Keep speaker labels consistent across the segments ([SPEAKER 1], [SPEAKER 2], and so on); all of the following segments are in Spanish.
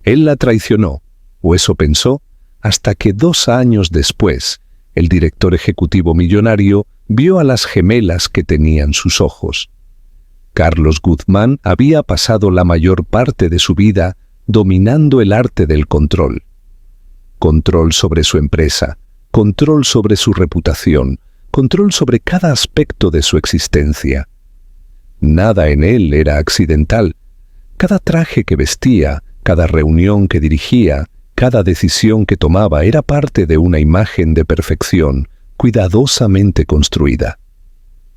[SPEAKER 1] Él la traicionó, o eso pensó, hasta que 2 años después, el director ejecutivo millonario vio a las gemelas que tenían sus ojos. Carlos Guzmán había pasado la mayor parte de su vida dominando el arte del control. Control sobre su empresa, control sobre su reputación, control sobre cada aspecto de su existencia. Nada en él era accidental. Cada traje que vestía, cada reunión que dirigía, cada decisión que tomaba era parte de una imagen de perfección, cuidadosamente construida.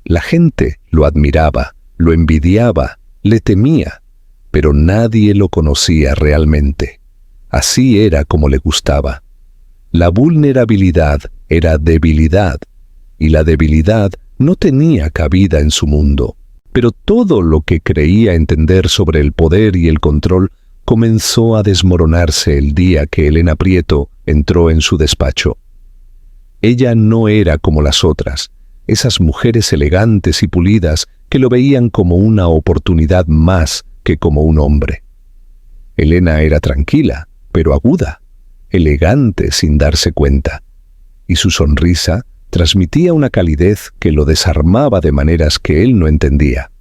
[SPEAKER 1] La gente lo admiraba, lo envidiaba, le temía, pero nadie lo conocía realmente. Así era como le gustaba. La vulnerabilidad era debilidad, y la debilidad no tenía cabida en su mundo. Pero todo lo que creía entender sobre el poder y el control comenzó a desmoronarse el día que Elena Prieto entró en su despacho. Ella no era como las otras, esas mujeres elegantes y pulidas que lo veían como una oportunidad más que como un hombre. Elena era tranquila, pero aguda, elegante sin darse cuenta, y su sonrisa transmitía una calidez que lo desarmaba de maneras que él no entendía.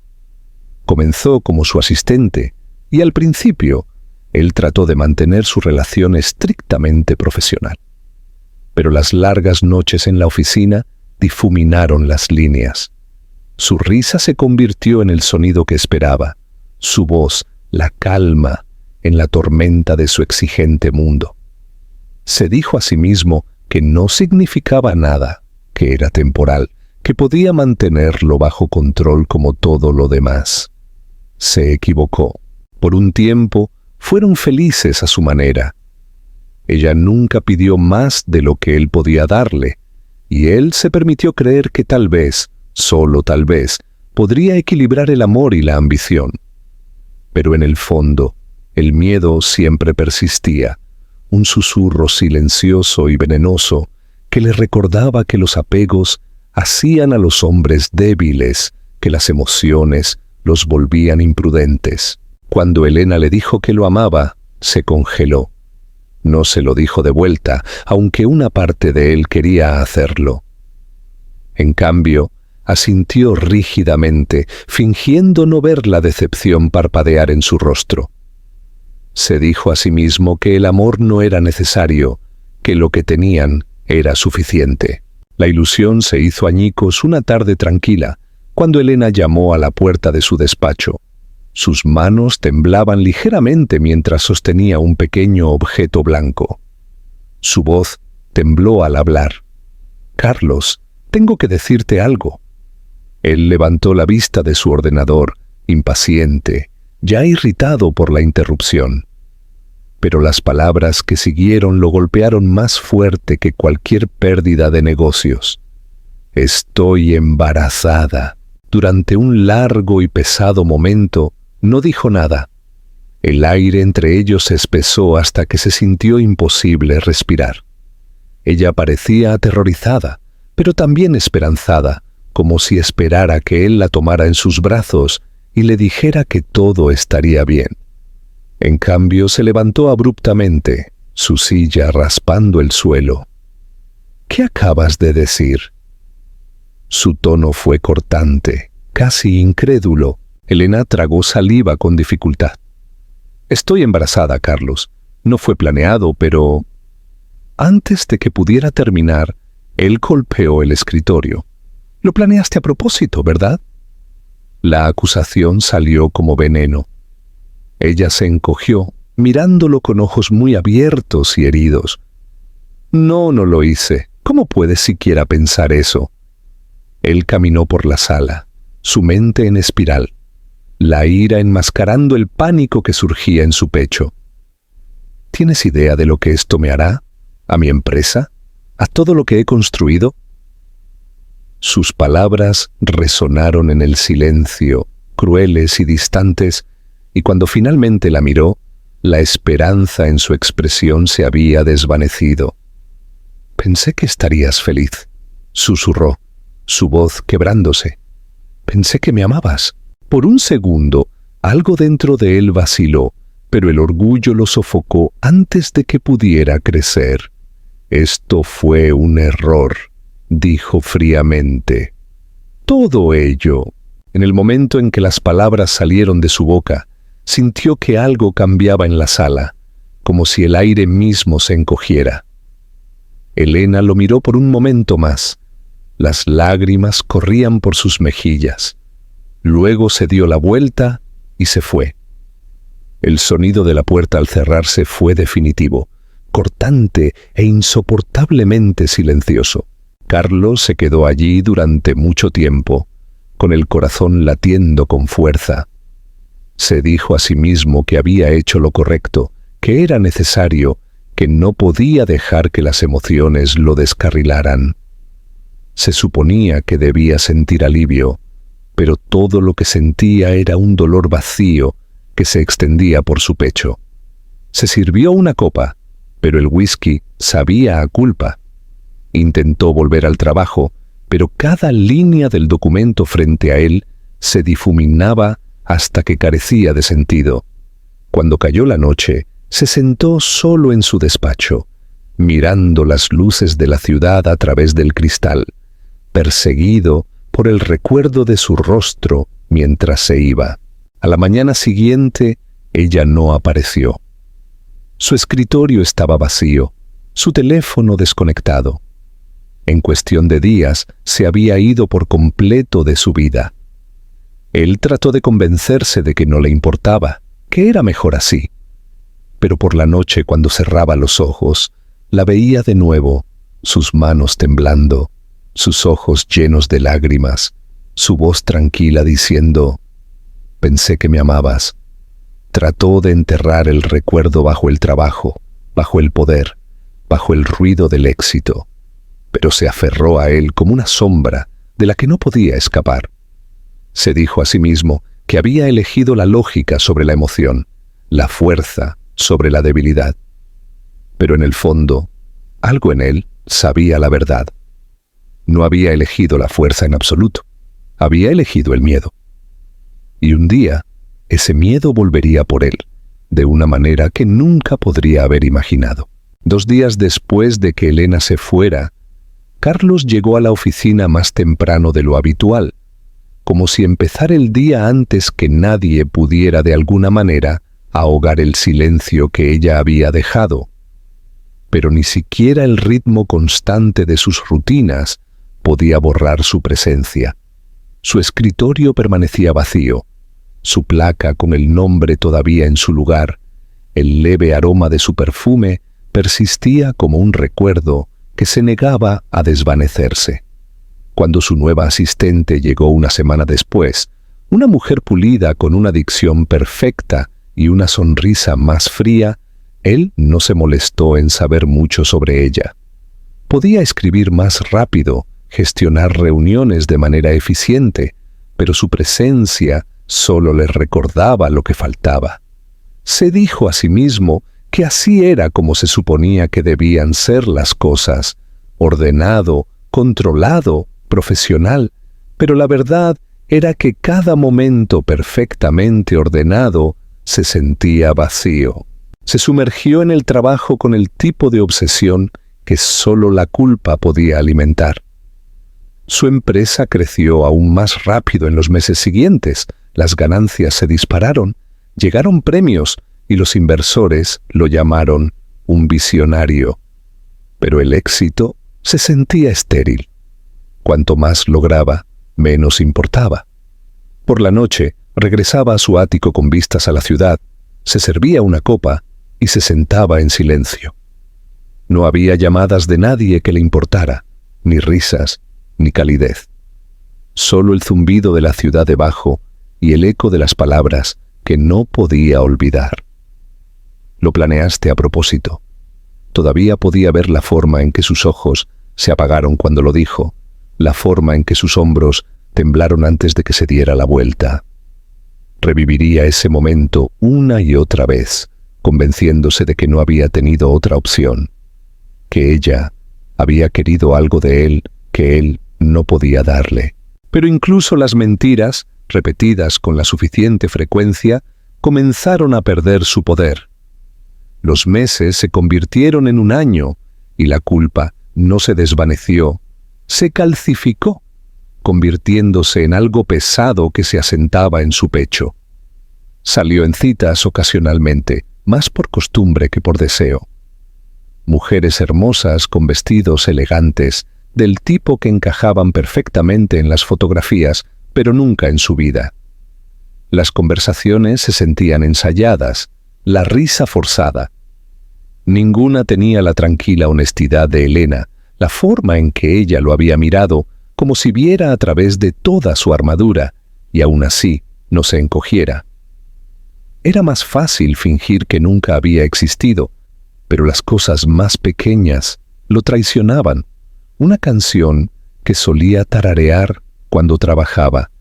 [SPEAKER 1] Comenzó como su asistente, y al principio, él trató de mantener su relación estrictamente profesional. Pero las largas noches en la oficina difuminaron las líneas. Su risa se convirtió en el sonido que esperaba, su voz, la calma, en la tormenta de su exigente mundo. Se dijo a sí mismo que no significaba nada, que era temporal, que podía mantenerlo bajo control como todo lo demás. Se equivocó. Por un tiempo, fueron felices a su manera. Ella nunca pidió más de lo que él podía darle, y él se permitió creer que tal vez, solo tal vez, podría equilibrar el amor y la ambición. Pero en el fondo, el miedo siempre persistía, un susurro silencioso y venenoso que le recordaba que los apegos hacían a los hombres débiles, que las emociones los volvían imprudentes. Cuando Elena le dijo que lo amaba, se congeló. No se lo dijo de vuelta, aunque una parte de él quería hacerlo. En cambio, asintió rígidamente, fingiendo no ver la decepción parpadear en su rostro. Se dijo a sí mismo que el amor no era necesario, que lo que tenían era suficiente. La ilusión se hizo añicos una tarde tranquila, cuando Elena llamó a la puerta de su despacho. Sus manos temblaban ligeramente mientras sostenía un pequeño objeto blanco. Su voz tembló al hablar. «Carlos, tengo que decirte algo». Él levantó la vista de su ordenador, impaciente, ya irritado por la interrupción. Pero las palabras que siguieron lo golpearon más fuerte que cualquier pérdida de negocios. «Estoy embarazada». Durante un largo y pesado momento, no dijo nada. El aire entre ellos se espesó hasta que se sintió imposible respirar. Ella parecía aterrorizada, pero también esperanzada, como si esperara que él la tomara en sus brazos y le dijera que todo estaría bien. En cambio, se levantó abruptamente, su silla raspando el suelo. «¿Qué acabas de decir?» Su tono fue cortante, casi incrédulo. Elena tragó saliva con dificultad. «Estoy embarazada, Carlos. No fue planeado, pero...» Antes de que pudiera terminar, él golpeó el escritorio. «Lo planeaste a propósito, ¿verdad?» La acusación salió como veneno. Ella se encogió, mirándolo con ojos muy abiertos y heridos. «No, no lo hice. ¿Cómo puedes siquiera pensar eso?» Él caminó por la sala, su mente en espiral, la ira enmascarando el pánico que surgía en su pecho. «¿Tienes idea de lo que esto me hará? ¿A mi empresa? ¿A todo lo que he construido?» Sus palabras resonaron en el silencio, crueles y distantes, y cuando finalmente la miró, la esperanza en su expresión se había desvanecido. «Pensé que estarías feliz», susurró, su voz quebrándose. «Pensé que me amabas». Por un segundo, algo dentro de él vaciló, pero el orgullo lo sofocó antes de que pudiera crecer. «Esto fue un error», dijo fríamente. Todo ello, en el momento en que las palabras salieron de su boca, sintió que algo cambiaba en la sala, como si el aire mismo se encogiera. Elena lo miró por un momento más. Las lágrimas corrían por sus mejillas. Luego se dio la vuelta y se fue. El sonido de la puerta al cerrarse fue definitivo, cortante e insoportablemente silencioso. Carlos se quedó allí durante mucho tiempo, con el corazón latiendo con fuerza. Se dijo a sí mismo que había hecho lo correcto, que era necesario, que no podía dejar que las emociones lo descarrilaran. Se suponía que debía sentir alivio, pero todo lo que sentía era un dolor vacío que se extendía por su pecho. Se sirvió una copa, pero el whisky sabía a culpa. Intentó volver al trabajo, pero cada línea del documento frente a él se difuminaba hasta que carecía de sentido. Cuando cayó la noche, se sentó solo en su despacho, mirando las luces de la ciudad a través del cristal, perseguido por el recuerdo de su rostro mientras se iba. A la mañana siguiente, ella no apareció. Su escritorio estaba vacío, su teléfono desconectado. En cuestión de días, se había ido por completo de su vida. Él trató de convencerse de que no le importaba, que era mejor así. Pero por la noche, cuando cerraba los ojos, la veía de nuevo, sus manos temblando, sus ojos llenos de lágrimas, su voz tranquila diciendo: «Pensé que me amabas». Trató de enterrar el recuerdo bajo el trabajo, bajo el poder, bajo el ruido del éxito, pero se aferró a él como una sombra de la que no podía escapar. Se dijo a sí mismo que había elegido la lógica sobre la emoción, la fuerza sobre la debilidad. Pero en el fondo, algo en él sabía la verdad. No había elegido la fuerza en absoluto, había elegido el miedo. Y un día, ese miedo volvería por él, de una manera que nunca podría haber imaginado. 2 días después de que Elena se fuera, Carlos llegó a la oficina más temprano de lo habitual, como si empezara el día antes que nadie pudiera de alguna manera ahogar el silencio que ella había dejado. Pero ni siquiera el ritmo constante de sus rutinas podía borrar su presencia. Su escritorio permanecía vacío, su placa con el nombre todavía en su lugar, el leve aroma de su perfume persistía como un recuerdo que se negaba a desvanecerse. Cuando su nueva asistente llegó una semana después, una mujer pulida con una dicción perfecta y una sonrisa más fría, él no se molestó en saber mucho sobre ella. Podía escribir más rápido, gestionar reuniones de manera eficiente, pero su presencia solo le recordaba lo que faltaba. Se dijo a sí mismo que así era como se suponía que debían ser las cosas: ordenado, controlado, profesional, pero la verdad era que cada momento perfectamente ordenado se sentía vacío. Se sumergió en el trabajo con el tipo de obsesión que solo la culpa podía alimentar. Su empresa creció aún más rápido en los meses siguientes, las ganancias se dispararon, llegaron premios y los inversores lo llamaron un visionario. Pero el éxito se sentía estéril. Cuanto más lograba, menos importaba. Por la noche, regresaba a su ático con vistas a la ciudad, se servía una copa y se sentaba en silencio. No había llamadas de nadie que le importara, ni risas, ni calidez. Solo el zumbido de la ciudad debajo y el eco de las palabras que no podía olvidar. Lo planeaste a propósito. Todavía podía ver la forma en que sus ojos se apagaron cuando lo dijo, la forma en que sus hombros temblaron antes de que se diera la vuelta. Reviviría ese momento una y otra vez, convenciéndose de que no había tenido otra opción, que ella había querido algo de él que él no podía darle. Pero incluso las mentiras, repetidas con la suficiente frecuencia, comenzaron a perder su poder. Los meses se convirtieron en un año y la culpa no se desvaneció, se calcificó, convirtiéndose en algo pesado que se asentaba en su pecho. Salió en citas ocasionalmente, más por costumbre que por deseo. Mujeres hermosas con vestidos elegantes, del tipo que encajaban perfectamente en las fotografías, pero nunca en su vida. Las conversaciones se sentían ensayadas, la risa forzada. Ninguna tenía la tranquila honestidad de Elena, la forma en que ella lo había mirado, como si viera a través de toda su armadura, y aún así no se encogiera. Era más fácil fingir que nunca había existido, pero las cosas más pequeñas lo traicionaban. Una canción que solía tararear cuando trabajaba,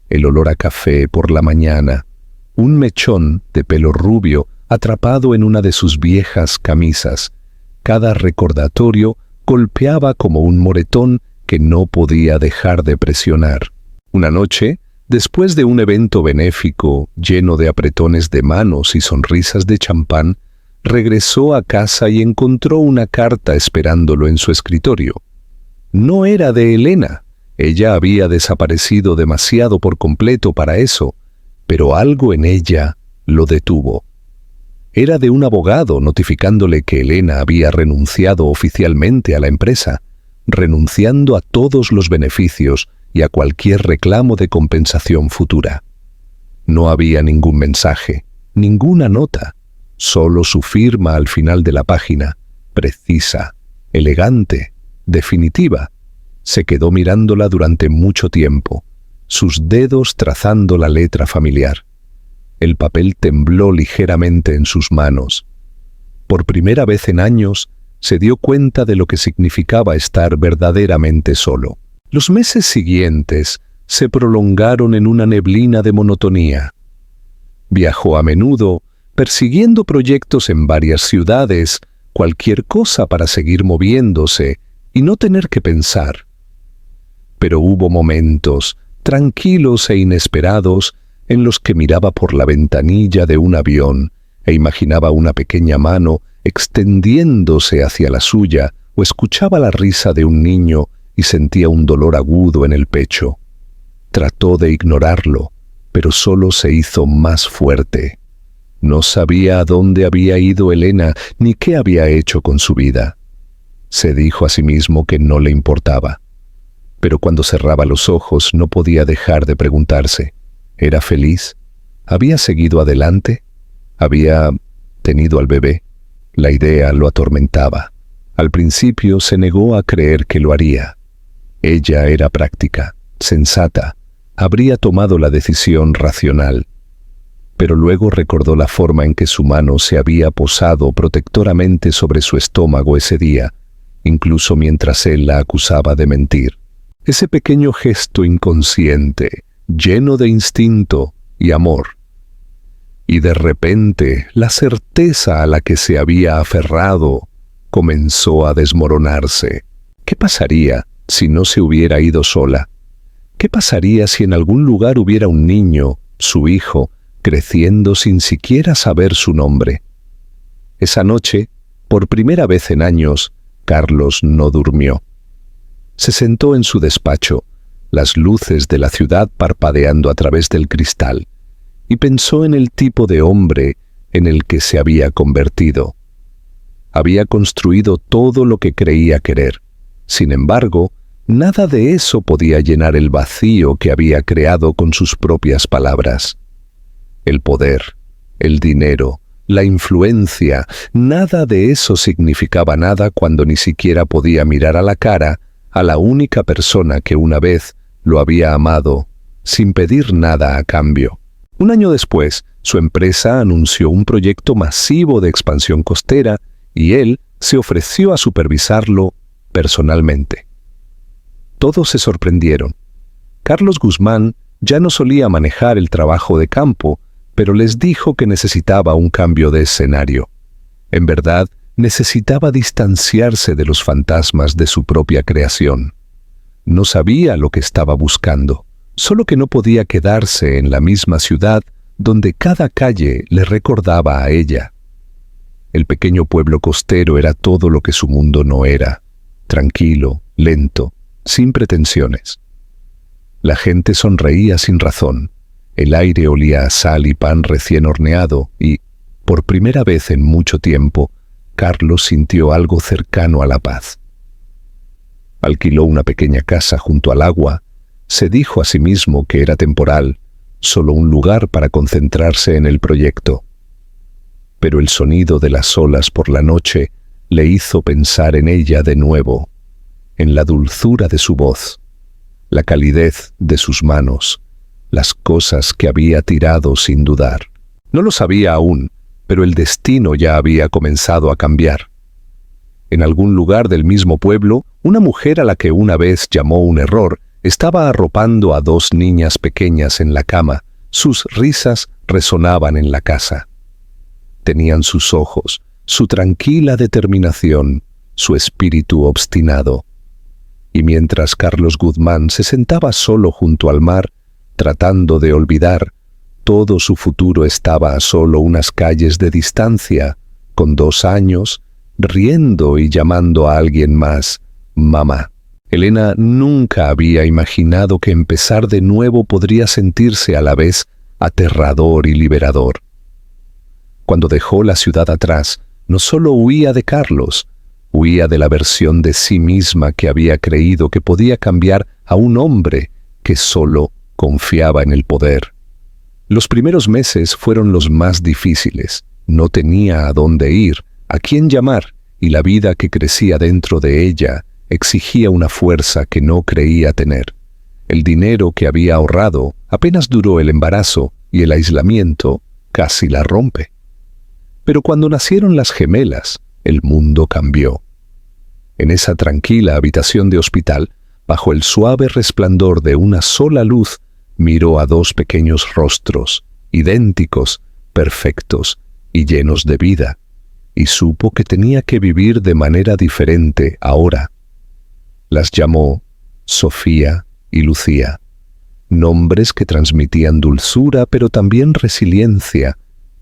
[SPEAKER 1] el olor a café por la mañana, un mechón de pelo rubio atrapado en una de sus viejas camisas. Cada recordatorio golpeaba como un moretón que no podía dejar de presionar. Una noche, después de un evento benéfico lleno de apretones de manos y sonrisas de champán, regresó a casa y encontró una carta esperándolo en su escritorio. No era de Elena. Ella había desaparecido demasiado por completo para eso, pero algo en ella lo detuvo. Era de un abogado notificándole que Elena había renunciado oficialmente a la empresa, renunciando a todos los beneficios y a cualquier reclamo de compensación futura. No había ningún mensaje, ninguna nota, solo su firma al final de la página, precisa, elegante, definitiva. Se quedó mirándola durante mucho tiempo, sus dedos trazando la letra familiar. El papel tembló ligeramente en sus manos. Por primera vez en años, se dio cuenta de lo que significaba estar verdaderamente solo. Los meses siguientes se prolongaron en una neblina de monotonía. Viajó a menudo, persiguiendo proyectos en varias ciudades, cualquier cosa para seguir moviéndose y no tener que pensar. Pero hubo momentos, tranquilos e inesperados, en los que miraba por la ventanilla de un avión e imaginaba una pequeña mano extendiéndose hacia la suya o escuchaba la risa de un niño y sentía un dolor agudo en el pecho. Trató de ignorarlo, pero solo se hizo más fuerte. No sabía a dónde había ido Elena ni qué había hecho con su vida. Se dijo a sí mismo que no le importaba. Pero cuando cerraba los ojos no podía dejar de preguntarse, ¿era feliz? ¿Había seguido adelante? ¿Había tenido al bebé? La idea lo atormentaba. Al principio se negó a creer que lo haría. Ella era práctica, sensata, habría tomado la decisión racional. Pero luego recordó la forma en que su mano se había posado protectoramente sobre su estómago ese día, incluso mientras él la acusaba de mentir. Ese pequeño gesto inconsciente, lleno de instinto y amor. Y de repente, la certeza a la que se había aferrado comenzó a desmoronarse. ¿Qué pasaría si no se hubiera ido sola? ¿Qué pasaría si en algún lugar hubiera un niño, su hijo, creciendo sin siquiera saber su nombre? Esa noche, por primera vez en años, Carlos no durmió. Se sentó en su despacho, las luces de la ciudad parpadeando a través del cristal, y pensó en el tipo de hombre en el que se había convertido. Había construido todo lo que creía querer. Sin embargo, nada de eso podía llenar el vacío que había creado con sus propias palabras. El poder, el dinero, la influencia, nada de eso significaba nada cuando ni siquiera podía mirar a la cara a la única persona que una vez lo había amado, sin pedir nada a cambio. Un año después, su empresa anunció un proyecto masivo de expansión costera y él se ofreció a supervisarlo personalmente. Todos se sorprendieron. Carlos Guzmán ya no solía manejar el trabajo de campo, pero les dijo que necesitaba un cambio de escenario. En verdad, necesitaba distanciarse de los fantasmas de su propia creación. No sabía lo que estaba buscando, solo que no podía quedarse en la misma ciudad donde cada calle le recordaba a ella. El pequeño pueblo costero era todo lo que su mundo no era, tranquilo, lento, sin pretensiones. La gente sonreía sin razón, el aire olía a sal y pan recién horneado y, por primera vez en mucho tiempo, Carlos sintió algo cercano a la paz. Alquiló una pequeña casa junto al agua, se dijo a sí mismo que era temporal, solo un lugar para concentrarse en el proyecto. Pero el sonido de las olas por la noche le hizo pensar en ella de nuevo, en la dulzura de su voz, la calidez de sus manos, las cosas que había tirado sin dudar. No lo sabía aún, pero el destino ya había comenzado a cambiar. En algún lugar del mismo pueblo, una mujer a la que una vez llamó un error, estaba arropando a 2 niñas pequeñas en la cama. Sus risas resonaban en la casa. Tenían sus ojos, su tranquila determinación, su espíritu obstinado. Y mientras Carlos Guzmán se sentaba solo junto al mar, tratando de olvidar, todo su futuro estaba a solo unas calles de distancia, con 2 años, riendo y llamando a alguien más, mamá. Elena nunca había imaginado que empezar de nuevo podría sentirse a la vez aterrador y liberador. Cuando dejó la ciudad atrás, no solo huía de Carlos, huía de la versión de sí misma que había creído que podía cambiar a un hombre que solo confiaba en el poder. Los primeros meses fueron los más difíciles. No tenía a dónde ir, a quién llamar, y la vida que crecía dentro de ella exigía una fuerza que no creía tener. El dinero que había ahorrado apenas duró el embarazo y el aislamiento casi la rompe. Pero cuando nacieron las gemelas, el mundo cambió. En esa tranquila habitación de hospital, bajo el suave resplandor de una sola luz, miró a 2 pequeños rostros, idénticos, perfectos y llenos de vida, y supo que tenía que vivir de manera diferente ahora. Las llamó Sofía y Lucía, nombres que transmitían dulzura pero también resiliencia,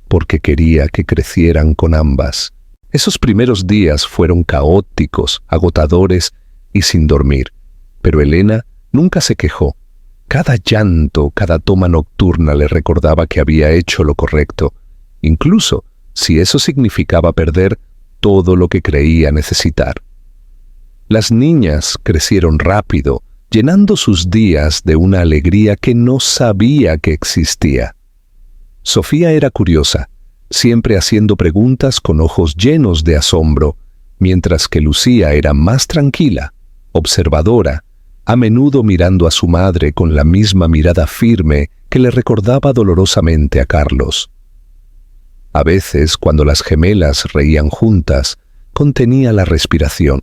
[SPEAKER 1] porque quería que crecieran con ambas. Esos primeros días fueron caóticos, agotadores y sin dormir, pero Elena nunca se quejó. Cada llanto, cada toma nocturna le recordaba que había hecho lo correcto, incluso si eso significaba perder todo lo que creía necesitar. Las niñas crecieron rápido, llenando sus días de una alegría que no sabía que existía. Sofía era curiosa, siempre haciendo preguntas con ojos llenos de asombro, mientras que Lucía era más tranquila, observadora, a menudo mirando a su madre con la misma mirada firme que le recordaba dolorosamente a Carlos. A veces, cuando las gemelas reían juntas, contenía la respiración.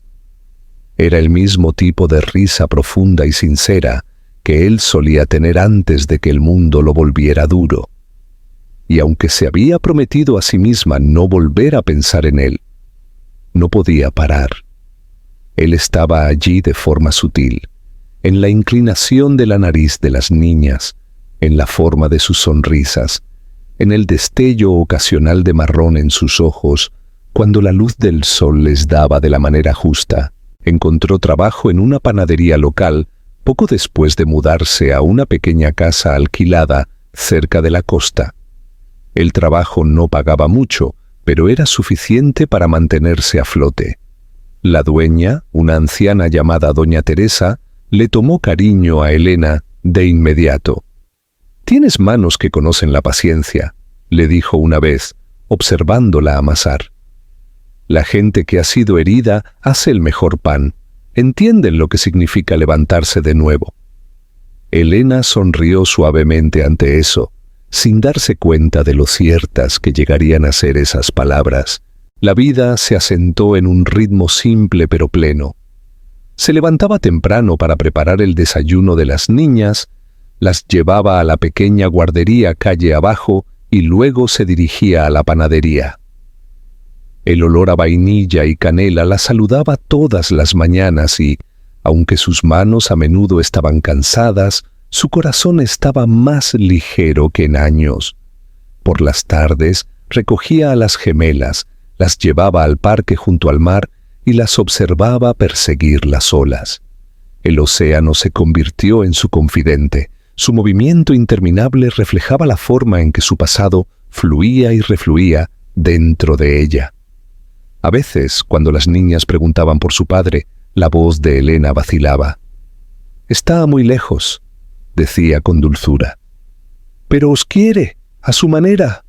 [SPEAKER 1] Era el mismo tipo de risa profunda y sincera que él solía tener antes de que el mundo lo volviera duro. Y aunque se había prometido a sí misma no volver a pensar en él, no podía parar. Él estaba allí de forma sutil, en la inclinación de la nariz de las niñas, en la forma de sus sonrisas, en el destello ocasional de marrón en sus ojos, cuando la luz del sol les daba de la manera justa. Encontró trabajo en una panadería local poco después de mudarse a una pequeña casa alquilada cerca de la costa. El trabajo no pagaba mucho, pero era suficiente para mantenerse a flote. La dueña, una anciana llamada Doña Teresa, le tomó cariño a Elena de inmediato. «Tienes manos que conocen la paciencia», le dijo una vez, observándola amasar. «La gente que ha sido herida hace el mejor pan. Entienden lo que significa levantarse de nuevo». Elena sonrió suavemente ante eso, sin darse cuenta de lo ciertas que llegarían a ser esas palabras. La vida se asentó en un ritmo simple pero pleno. Se levantaba temprano para preparar el desayuno de las niñas, las llevaba a la pequeña guardería calle abajo y luego se dirigía a la panadería. El olor a vainilla y canela la saludaba todas las mañanas y, aunque sus manos a menudo estaban cansadas, su corazón estaba más ligero que en años. Por las tardes recogía a las gemelas, las llevaba al parque junto al mar y las observaba perseguir las olas. El océano se convirtió en su confidente. Su movimiento interminable reflejaba la forma en que su pasado fluía y refluía dentro de ella. A veces, cuando las niñas preguntaban por su padre, la voz de Elena vacilaba. «Está muy lejos», decía con dulzura. «Pero os quiere, a su manera».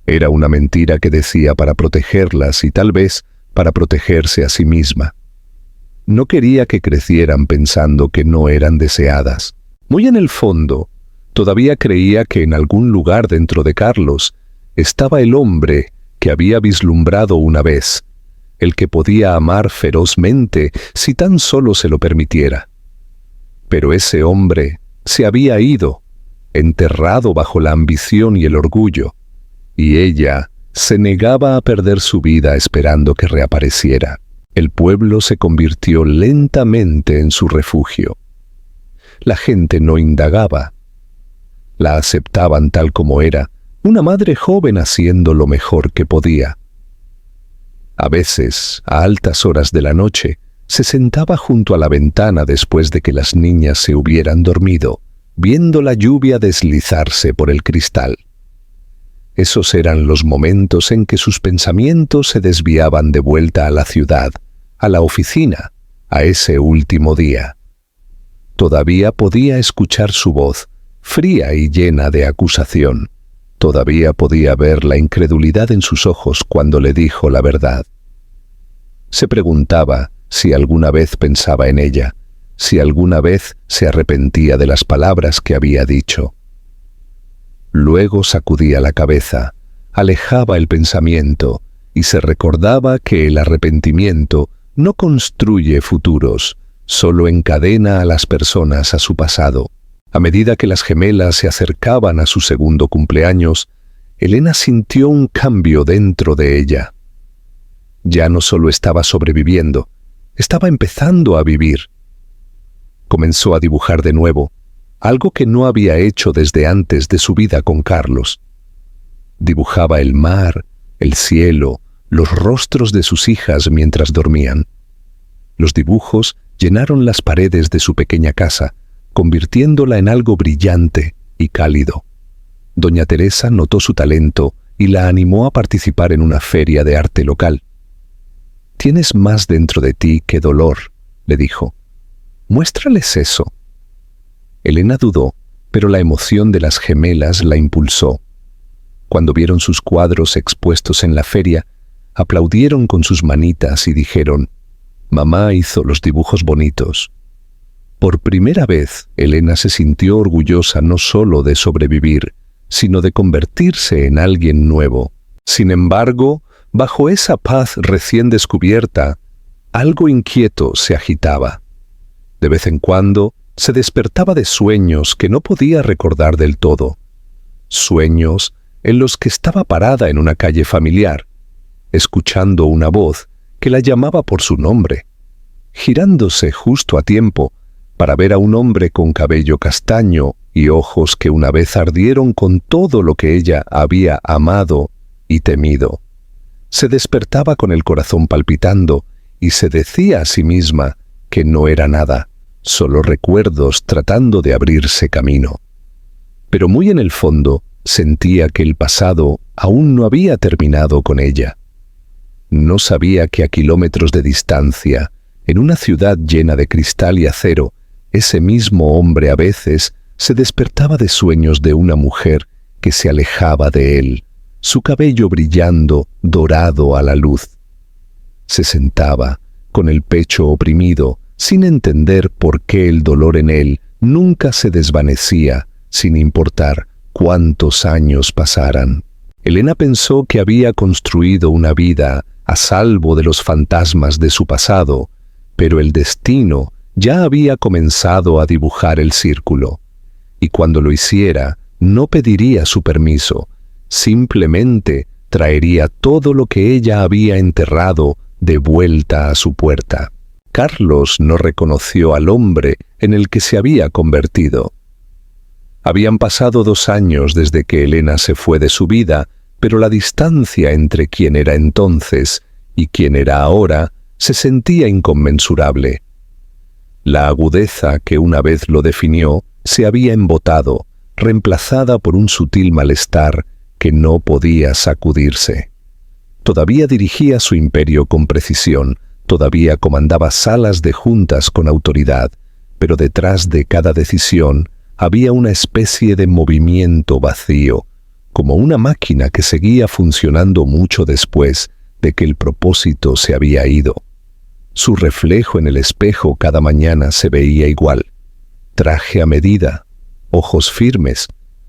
[SPEAKER 1] Era una mentira que decía para protegerlas y tal vez para protegerse a sí misma. No quería que crecieran pensando que no eran deseadas. Muy en el fondo, todavía creía que en algún lugar dentro de Carlos estaba el hombre que había vislumbrado una vez, el que podía amar ferozmente si tan solo se lo permitiera. Pero ese hombre se había ido, enterrado bajo la ambición y el orgullo, y ella se negaba a perder su vida esperando que reapareciera. El pueblo se convirtió lentamente en su refugio. La gente no indagaba. La aceptaban tal como era, una madre joven haciendo lo mejor que podía. A veces, a altas horas de la noche, se sentaba junto a la ventana después de que las niñas se hubieran dormido, viendo la lluvia deslizarse por el cristal. Esos eran los momentos en que sus pensamientos se desviaban de vuelta a la ciudad, a la oficina, a ese último día. Todavía podía escuchar su voz, fría y llena de acusación. Todavía podía ver la incredulidad en sus ojos cuando le dijo la verdad. Se preguntaba si alguna vez pensaba en ella, si alguna vez se arrepentía de las palabras que había dicho. Luego sacudía la cabeza, alejaba el pensamiento y se recordaba que el arrepentimiento no construye futuros, solo encadena a las personas a su pasado. A medida que las gemelas se acercaban a su segundo cumpleaños, Elena sintió un cambio dentro de ella. Ya no solo estaba sobreviviendo, estaba empezando a vivir. Comenzó a dibujar de nuevo, algo que no había hecho desde antes de su vida con Carlos. Dibujaba el mar, el cielo, los rostros de sus hijas mientras dormían. Los dibujos llenaron las paredes de su pequeña casa, convirtiéndola en algo brillante y cálido. Doña Teresa notó su talento y la animó a participar en una feria de arte local. «Tienes más dentro de ti que dolor», le dijo. «Muéstrales eso». Elena dudó, pero la emoción de las gemelas la impulsó. Cuando vieron sus cuadros expuestos en la feria, aplaudieron con sus manitas y dijeron: «Mamá hizo los dibujos bonitos». Por primera vez, Elena se sintió orgullosa no solo de sobrevivir, sino de convertirse en alguien nuevo. Sin embargo, bajo esa paz recién descubierta, algo inquieto se agitaba. De vez en cuando, se despertaba de sueños que no podía recordar del todo. Sueños en los que estaba parada en una calle familiar, escuchando una voz que la llamaba por su nombre, girándose justo a tiempo para ver a un hombre con cabello castaño y ojos que una vez ardieron con todo lo que ella había amado y temido. Se despertaba con el corazón palpitando y se decía a sí misma que no era nada, solo recuerdos tratando de abrirse camino. Pero muy en el fondo sentía que el pasado aún no había terminado con ella. No sabía que a kilómetros de distancia, en una ciudad llena de cristal y acero, ese mismo hombre a veces se despertaba de sueños de una mujer que se alejaba de él, su cabello brillando dorado a la luz. Se sentaba, con el pecho oprimido, sin entender por qué el dolor en él nunca se desvanecía, sin importar cuántos años pasaran. Elena pensó que había construido una vida a salvo de los fantasmas de su pasado, pero el destino ya había comenzado a dibujar el círculo, y cuando lo hiciera, no pediría su permiso, simplemente traería todo lo que ella había enterrado de vuelta a su puerta. Carlos no reconoció al hombre en el que se había convertido. Habían pasado 2 años desde que Elena se fue de su vida, pero la distancia entre quien era entonces y quien era ahora se sentía inconmensurable. La agudeza que una vez lo definió se había embotado, reemplazada por un sutil malestar que no podía sacudirse. Todavía dirigía su imperio con precisión, todavía comandaba salas de juntas con autoridad, pero detrás de cada decisión había una especie de movimiento vacío, como una máquina que seguía funcionando mucho después de que el propósito se había ido. Su reflejo en el espejo cada mañana se veía igual. Traje a medida, ojos firmes,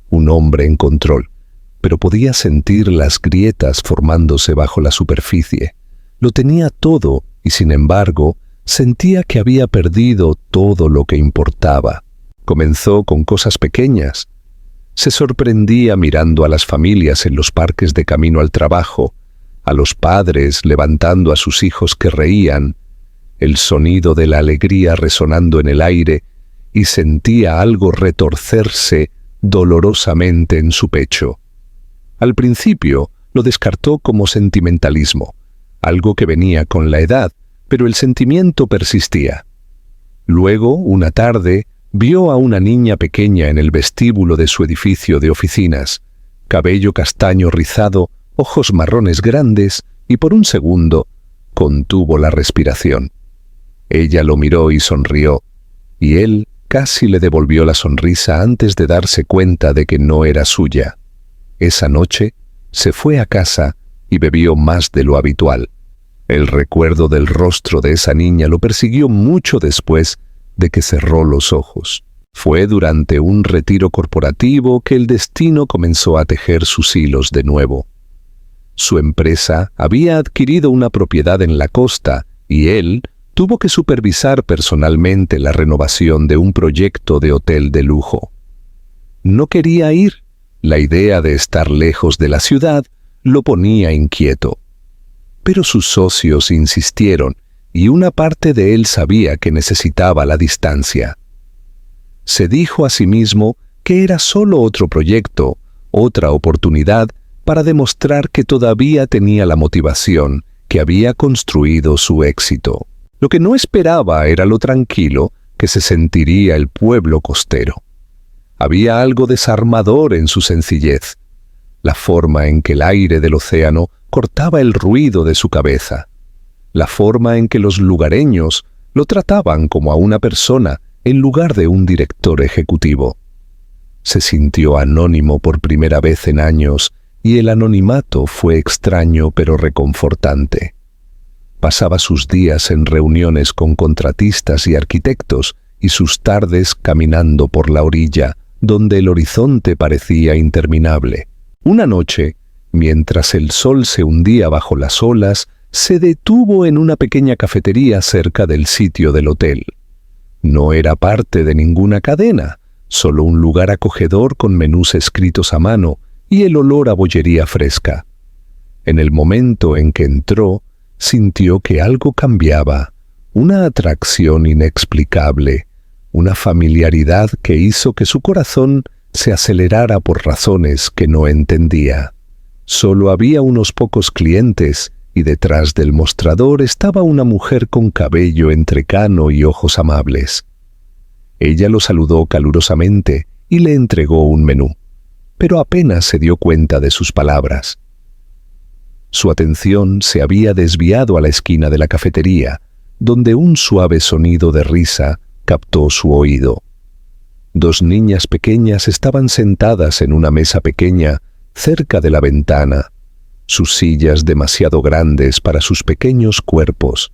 [SPEAKER 1] un hombre en control, pero podía sentir las grietas formándose bajo la superficie. Lo tenía todo y, sin embargo, sentía que había perdido todo lo que importaba. Comenzó con cosas pequeñas. Se sorprendía mirando a las familias en los parques de camino al trabajo, a los padres levantando a sus hijos que reían, el sonido de la alegría resonando en el aire, y sentía algo retorcerse dolorosamente en su pecho. Al principio lo descartó como sentimentalismo, algo que venía con la edad, pero el sentimiento persistía. Luego, una tarde, vio a una niña pequeña en el vestíbulo de su edificio de oficinas, cabello castaño rizado, ojos marrones grandes, y por un segundo contuvo la respiración. Ella lo miró y sonrió, y él casi le devolvió la sonrisa antes de darse cuenta de que no era suya. Esa noche se fue a casa y bebió más de lo habitual. El recuerdo del rostro de esa niña lo persiguió mucho después de que cerró los ojos. Fue durante un retiro corporativo que el destino comenzó a tejer sus hilos de nuevo. Su empresa había adquirido una propiedad en la costa y él tuvo que supervisar personalmente la renovación de un proyecto de hotel de lujo. No quería ir. La idea de estar lejos de la ciudad lo ponía inquieto. Pero sus socios insistieron, y una parte de él sabía que necesitaba la distancia. Se dijo a sí mismo que era solo otro proyecto, otra oportunidad para demostrar que todavía tenía la motivación que había construido su éxito. Lo que no esperaba era lo tranquilo que se sentiría el pueblo costero. Había algo desarmador en su sencillez, la forma en que el aire del océano cortaba el ruido de su cabeza, la forma en que los lugareños lo trataban como a una persona en lugar de un director ejecutivo. Se sintió anónimo por primera vez en años y el anonimato fue extraño pero reconfortante. Pasaba sus días en reuniones con contratistas y arquitectos y sus tardes caminando por la orilla, donde el horizonte parecía interminable. Una noche, mientras el sol se hundía bajo las olas, se detuvo en una pequeña cafetería cerca del sitio del hotel. No era parte de ninguna cadena, solo un lugar acogedor con menús escritos a mano y el olor a bollería fresca. En el momento en que entró, sintió que algo cambiaba, una atracción inexplicable, una familiaridad que hizo que su corazón se acelerara por razones que no entendía. Solo había unos pocos clientes y detrás del mostrador estaba una mujer con cabello entrecano y ojos amables. Ella lo saludó calurosamente y le entregó un menú, pero apenas se dio cuenta de sus palabras. Su atención se había desviado a la esquina de la cafetería, donde un suave sonido de risa captó su oído. 2 niñas pequeñas estaban sentadas en una mesa pequeña cerca de la ventana, sus sillas demasiado grandes para sus pequeños cuerpos.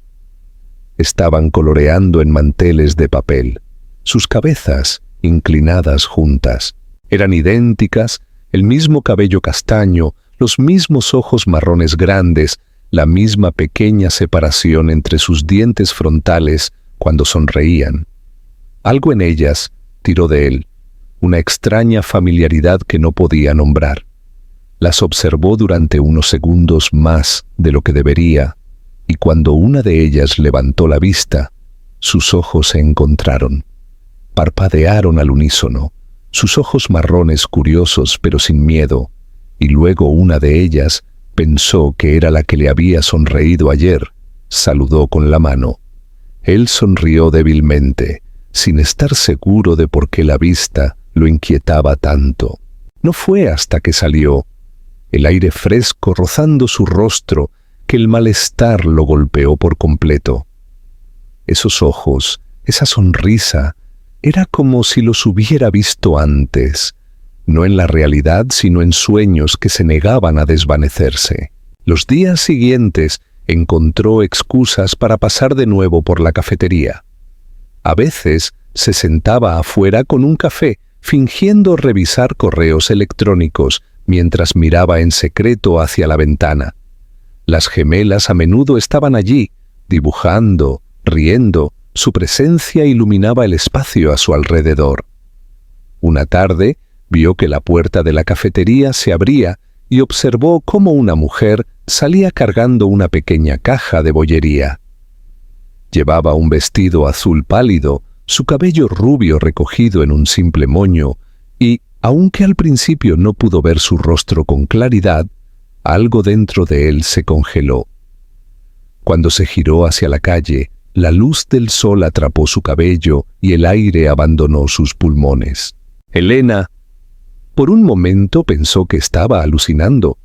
[SPEAKER 1] Estaban coloreando en manteles de papel, sus cabezas inclinadas juntas. Eran idénticas, el mismo cabello castaño, los mismos ojos marrones grandes, la misma pequeña separación entre sus dientes frontales cuando sonreían. Algo en ellas tiró de él, una extraña familiaridad que no podía nombrar. Las observó durante unos segundos más de lo que debería, y cuando una de ellas levantó la vista, sus ojos se encontraron. Parpadearon al unísono, sus ojos marrones curiosos pero sin miedo, y luego una de ellas pensó que era la que le había sonreído ayer. Saludó con la mano. Él sonrió débilmente, sin estar seguro de por qué la vista lo inquietaba tanto. No fue hasta que salió, el aire fresco rozando su rostro, que el malestar lo golpeó por completo. Esos ojos, esa sonrisa, era como si los hubiera visto antes, no en la realidad sino en sueños que se negaban a desvanecerse. Los días siguientes encontró excusas para pasar de nuevo por la cafetería. A veces se sentaba afuera con un café, fingiendo revisar correos electrónicos mientras miraba en secreto hacia la ventana. Las gemelas a menudo estaban allí, dibujando, riendo. Su presencia iluminaba el espacio a su alrededor. Una tarde vio que la puerta de la cafetería se abría y observó cómo una mujer salía cargando una pequeña caja de bollería. Llevaba un vestido azul pálido, su cabello rubio recogido en un simple moño, y, aunque al principio no pudo ver su rostro con claridad, algo dentro de él se congeló. Cuando se giró hacia la calle, la luz del sol atrapó su cabello y el aire abandonó sus pulmones. Elena, por un momento pensó que estaba alucinando.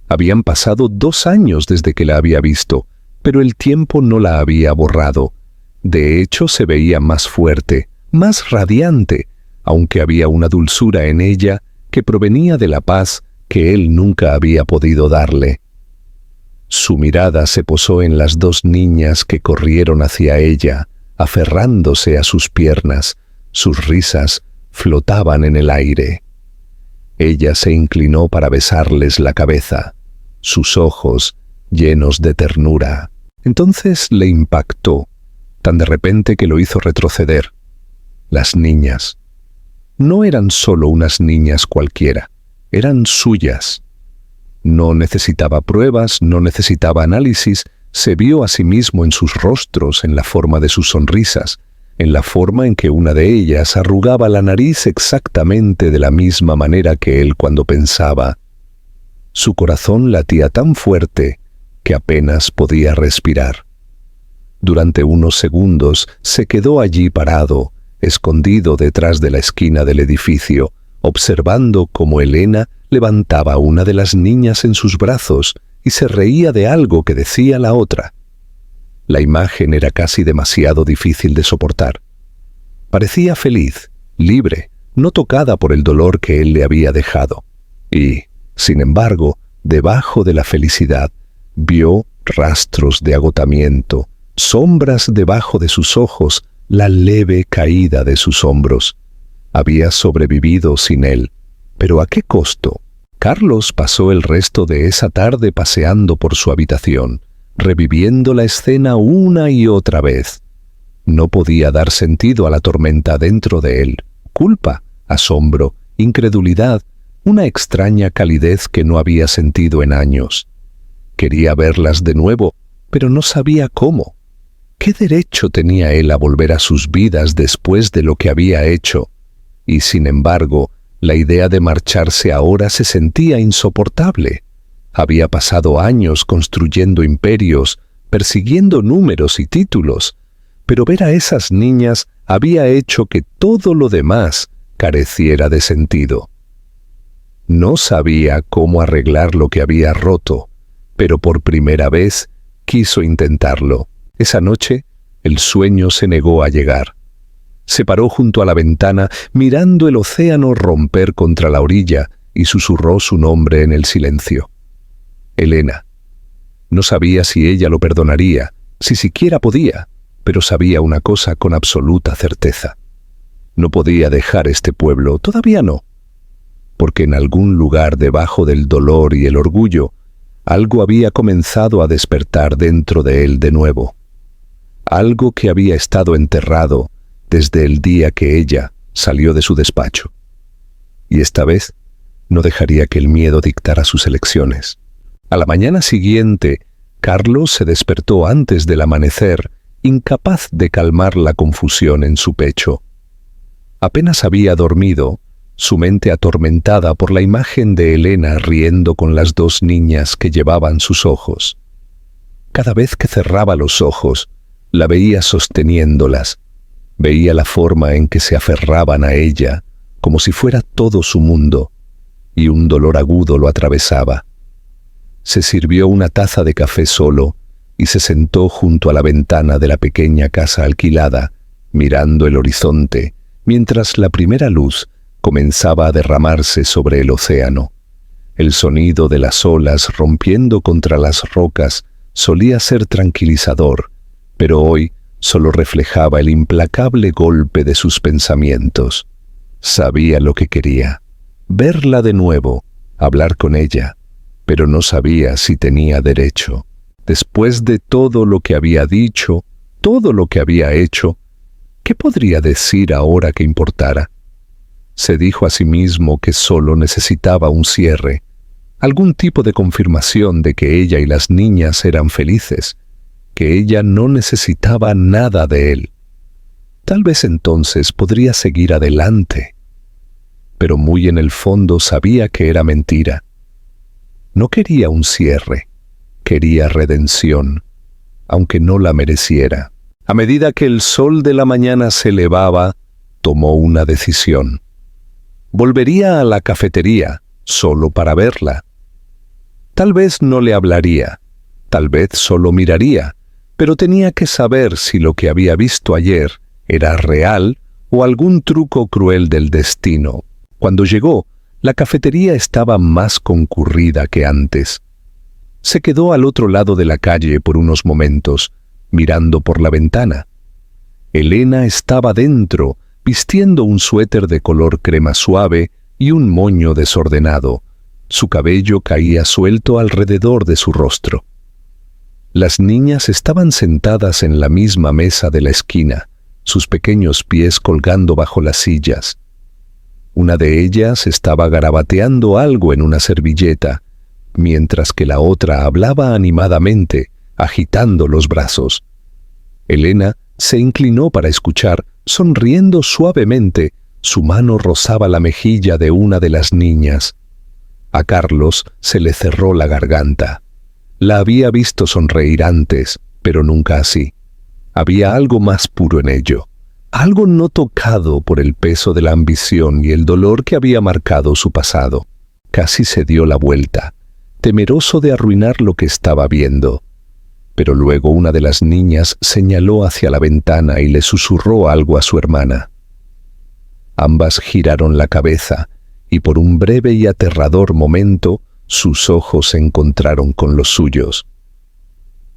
[SPEAKER 1] Habían pasado 2 años desde que la había visto, pero el tiempo no la había borrado. De hecho, se veía más fuerte, más radiante, aunque había una dulzura en ella que provenía de la paz que él nunca había podido darle. Su mirada se posó en las 2 niñas que corrieron hacia ella, aferrándose a sus piernas. Sus risas flotaban en el aire. Ella se inclinó para besarles la cabeza, sus ojos llenos de ternura. Entonces le impactó, tan de repente que lo hizo retroceder. Las niñas. No eran solo unas niñas cualquiera, eran suyas. No necesitaba pruebas, no necesitaba análisis, se vio a sí mismo en sus rostros, en la forma de sus sonrisas, en la forma en que una de ellas arrugaba la nariz exactamente de la misma manera que él cuando pensaba. Su corazón latía tan fuerte que apenas podía respirar. Durante unos segundos se quedó allí parado, escondido detrás de la esquina del edificio, observando cómo Elena levantaba a una de las niñas en sus brazos y se reía de algo que decía la otra. La imagen era casi demasiado difícil de soportar. Parecía feliz, libre, no tocada por el dolor que él le había dejado. Y, sin embargo, debajo de la felicidad, vio rastros de agotamiento, sombras debajo de sus ojos, la leve caída de sus hombros. Había sobrevivido sin él, pero ¿a qué costo? Carlos pasó el resto de esa tarde paseando por su habitación, reviviendo la escena una y otra vez. No podía dar sentido a la tormenta dentro de él. Culpa, asombro, incredulidad, una extraña calidez que no había sentido en años. Quería verlas de nuevo, pero no sabía cómo. ¿Qué derecho tenía él a volver a sus vidas después de lo que había hecho? Y sin embargo, la idea de marcharse ahora se sentía insoportable. Había pasado años construyendo imperios, persiguiendo números y títulos, pero ver a esas niñas había hecho que todo lo demás careciera de sentido. No sabía cómo arreglar lo que había roto, pero por primera vez quiso intentarlo. Esa noche, el sueño se negó a llegar. Se paró junto a la ventana, mirando el océano romper contra la orilla, y susurró su nombre en el silencio. Elena. No sabía si ella lo perdonaría, si siquiera podía, pero sabía una cosa con absoluta certeza. No podía dejar este pueblo, todavía no, porque en algún lugar debajo del dolor y el orgullo, algo había comenzado a despertar dentro de él de nuevo. Algo que había estado enterrado desde el día que ella salió de su despacho. Y esta vez no dejaría que el miedo dictara sus elecciones. A la mañana siguiente, Carlos se despertó antes del amanecer, incapaz de calmar la confusión en su pecho. Apenas había dormido su mente atormentada por la imagen de Elena riendo con las dos niñas que llevaban sus ojos. Cada vez que cerraba los ojos, la veía sosteniéndolas, veía la forma en que se aferraban a ella, como si fuera todo su mundo, y un dolor agudo lo atravesaba. Se sirvió una taza de café solo y se sentó junto a la ventana de la pequeña casa alquilada, mirando el horizonte, mientras la primera luz comenzaba a derramarse sobre el océano. El sonido de las olas rompiendo contra las rocas solía ser tranquilizador, pero hoy solo reflejaba el implacable golpe de sus pensamientos. Sabía lo que quería: verla de nuevo, hablar con ella, pero no sabía si tenía derecho. Después de todo lo que había dicho, todo lo que había hecho, ¿qué podría decir ahora que importara? Se dijo a sí mismo que solo necesitaba un cierre, algún tipo de confirmación de que ella y las niñas eran felices, que ella no necesitaba nada de él. Tal vez entonces podría seguir adelante. Pero muy en el fondo sabía que era mentira. No quería un cierre, quería redención, aunque no la mereciera. A medida que el sol de la mañana se elevaba, tomó una decisión. Volvería a la cafetería, solo para verla. Tal vez no le hablaría, tal vez solo miraría, pero tenía que saber si lo que había visto ayer era real o algún truco cruel del destino. Cuando llegó, la cafetería estaba más concurrida que antes. Se quedó al otro lado de la calle por unos momentos, mirando por la ventana. Elena estaba dentro, vistiendo un suéter de color crema suave y un moño desordenado. Su cabello caía suelto alrededor de su rostro. Las niñas estaban sentadas en la misma mesa de la esquina, sus pequeños pies colgando bajo las sillas. Una de ellas estaba garabateando algo en una servilleta, mientras que la otra hablaba animadamente, agitando los brazos. Elena se inclinó para escuchar, sonriendo suavemente. Su mano rozaba la mejilla de una de las niñas. A Carlos se le cerró la garganta. La había visto sonreír antes, pero nunca así. Había algo más puro en ello, algo no tocado por el peso de la ambición y el dolor que había marcado su pasado. Casi se dio la vuelta, temeroso de arruinar lo que estaba viendo. Pero luego una de las niñas señaló hacia la ventana y le susurró algo a su hermana. Ambas giraron la cabeza, y por un breve y aterrador momento sus ojos se encontraron con los suyos.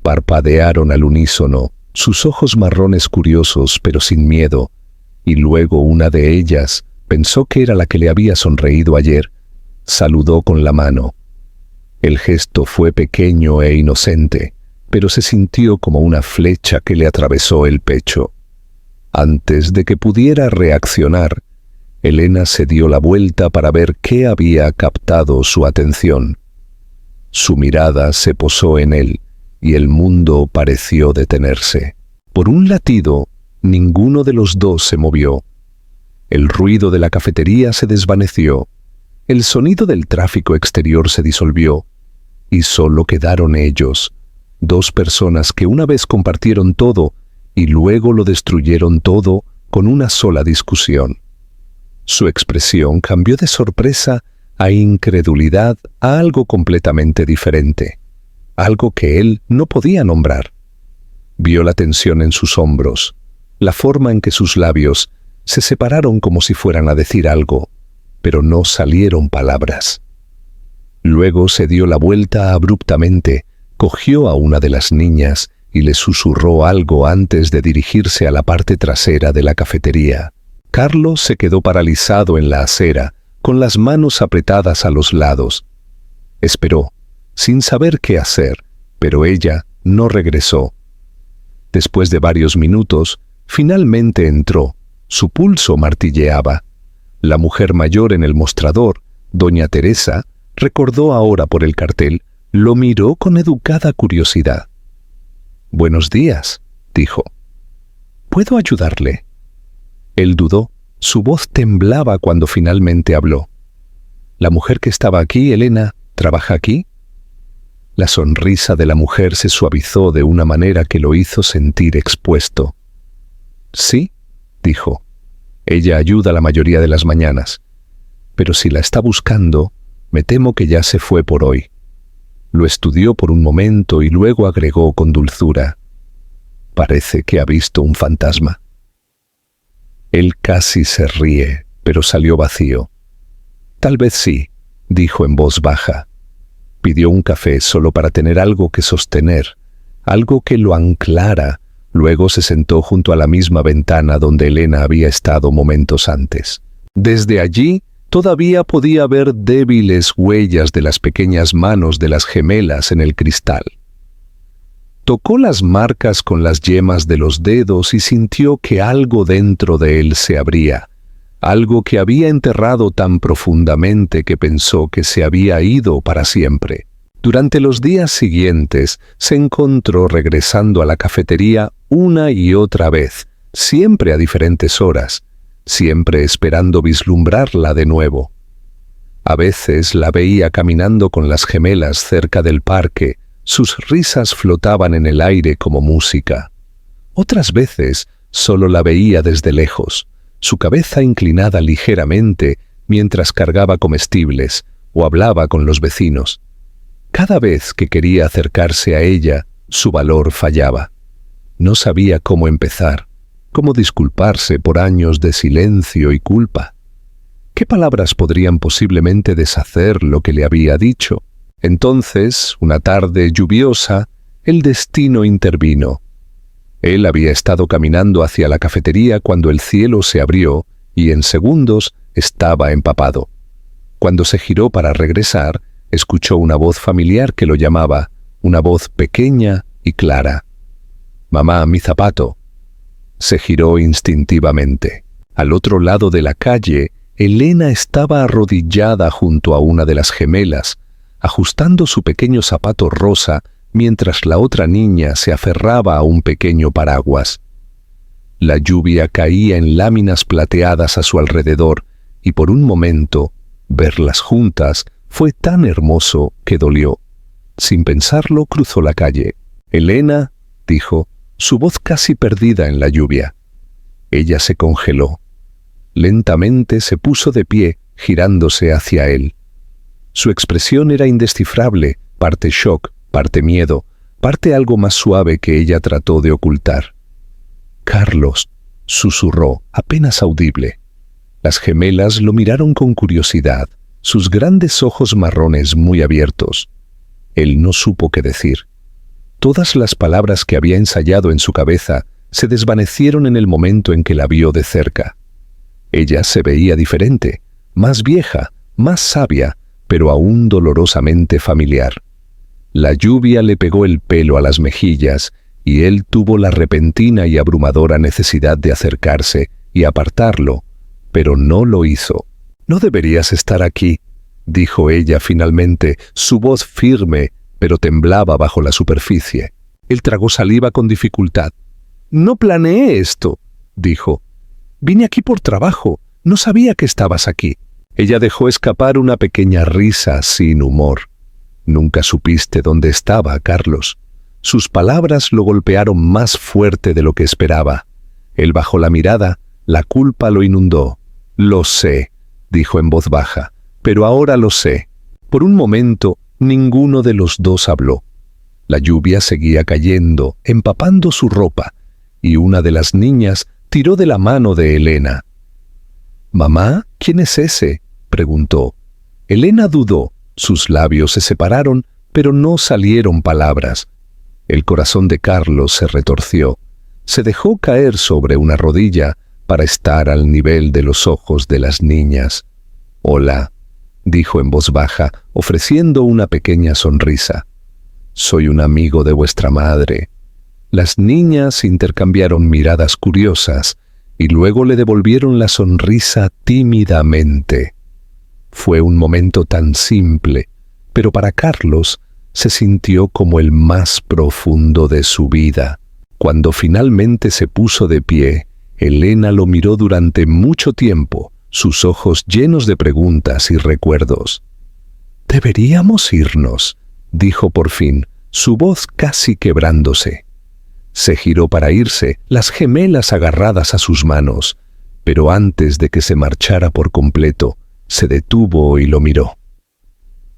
[SPEAKER 1] Parpadearon al unísono, sus ojos marrones curiosos pero sin miedo, y luego una de ellas pensó que era la que le había sonreído ayer. Saludó con la mano. El gesto fue pequeño e inocente, pero se sintió como una flecha que le atravesó el pecho. Antes de que pudiera reaccionar, Elena se dio la vuelta para ver qué había captado su atención. Su mirada se posó en él, y el mundo pareció detenerse. Por un latido, ninguno de los dos se movió. El ruido de la cafetería se desvaneció, el sonido del tráfico exterior se disolvió, y solo quedaron ellos, dos personas que una vez compartieron todo y luego lo destruyeron todo con una sola discusión. Su expresión cambió de sorpresa a incredulidad a algo completamente diferente, algo que él no podía nombrar. Vio la tensión en sus hombros, la forma en que sus labios se separaron como si fueran a decir algo, pero no salieron palabras. Luego se dio la vuelta abruptamente, cogió a una de las niñas y le susurró algo antes de dirigirse a la parte trasera de la cafetería. Carlos se quedó paralizado en la acera, con las manos apretadas a los lados. Esperó, sin saber qué hacer, pero ella no regresó. Después de varios minutos, finalmente entró. Su pulso martilleaba. La mujer mayor en el mostrador, doña Teresa, recordó ahora por el cartel, lo miró con educada curiosidad. «Buenos días», dijo. «¿Puedo ayudarle?» Él dudó. Su voz temblaba cuando finalmente habló. «¿La mujer que estaba aquí, Elena, trabaja aquí?» La sonrisa de la mujer se suavizó de una manera que lo hizo sentir expuesto. «Sí», dijo. «Ella ayuda la mayoría de las mañanas. Pero si la está buscando, me temo que ya se fue por hoy». Lo estudió por un momento y luego agregó con dulzura: «Parece que ha visto un fantasma». Él casi se ríe, pero salió vacío. «Tal vez sí», dijo en voz baja. Pidió un café solo para tener algo que sostener, algo que lo anclara. Luego se sentó junto a la misma ventana donde Elena había estado momentos antes. Desde allí todavía podía ver débiles huellas de las pequeñas manos de las gemelas en el cristal. Tocó las marcas con las yemas de los dedos y sintió que algo dentro de él se abría, algo que había enterrado tan profundamente que pensó que se había ido para siempre. Durante los días siguientes se encontró regresando a la cafetería una y otra vez, siempre a diferentes horas, siempre esperando vislumbrarla de nuevo. A veces la veía caminando con las gemelas cerca del parque, sus risas flotaban en el aire como música. Otras veces solo la veía desde lejos, su cabeza inclinada ligeramente mientras cargaba comestibles o hablaba con los vecinos. Cada vez que quería acercarse a ella, su valor fallaba. No sabía cómo empezar, cómo disculparse por años de silencio y culpa. ¿Qué palabras podrían posiblemente deshacer lo que le había dicho? Entonces, una tarde lluviosa, el destino intervino. Él había estado caminando hacia la cafetería cuando el cielo se abrió y en segundos estaba empapado. Cuando se giró para regresar, escuchó una voz familiar que lo llamaba, una voz pequeña y clara. «Mamá, mi zapato». Se giró instintivamente. Al otro lado de la calle, Elena estaba arrodillada junto a una de las gemelas, ajustando su pequeño zapato rosa mientras la otra niña se aferraba a un pequeño paraguas. La lluvia caía en láminas plateadas a su alrededor y por un momento, verlas juntas fue tan hermoso que dolió. Sin pensarlo, cruzó la calle. «Elena», dijo, su voz casi perdida en la lluvia. Ella se congeló. Lentamente se puso de pie, girándose hacia él. Su expresión era indescifrable, parte shock, parte miedo, parte algo más suave que ella trató de ocultar. «Carlos», susurró, apenas audible. Las gemelas lo miraron con curiosidad, sus grandes ojos marrones muy abiertos. Él no supo qué decir. Todas las palabras que había ensayado en su cabeza se desvanecieron en el momento en que la vio de cerca. Ella se veía diferente, más vieja, más sabia, pero aún dolorosamente familiar. La lluvia le pegó el pelo a las mejillas y él tuvo la repentina y abrumadora necesidad de acercarse y apartarlo, pero no lo hizo. «No deberías estar aquí», dijo ella finalmente, su voz firme, pero temblaba bajo la superficie. Él tragó saliva con dificultad. «No planeé esto», dijo. «Vine aquí por trabajo, no sabía que estabas aquí». Ella dejó escapar una pequeña risa sin humor. «Nunca supiste dónde estaba, Carlos». Sus palabras lo golpearon más fuerte de lo que esperaba. Él bajó la mirada, la culpa lo inundó. «Lo sé», dijo en voz baja, «pero ahora lo sé». Por un momento, ninguno de los dos habló. La lluvia seguía cayendo, empapando su ropa, y una de las niñas tiró de la mano de Elena. «Mamá, ¿quién es ese?», preguntó. Elena dudó, sus labios se separaron, pero no salieron palabras. El corazón de Carlos se retorció. Se dejó caer sobre una rodilla para estar al nivel de los ojos de las niñas. «Hola», dijo en voz baja, ofreciendo una pequeña sonrisa. «Soy un amigo de vuestra madre». Las niñas intercambiaron miradas curiosas y luego le devolvieron la sonrisa tímidamente. Fue un momento tan simple, pero para Carlos se sintió como el más profundo de su vida. Cuando finalmente se puso de pie, Elena lo miró durante mucho tiempo, sus ojos llenos de preguntas y recuerdos. «Deberíamos irnos», dijo por fin, su voz casi quebrándose. Se giró para irse, las gemelas agarradas a sus manos, pero antes de que se marchara por completo, se detuvo y lo miró.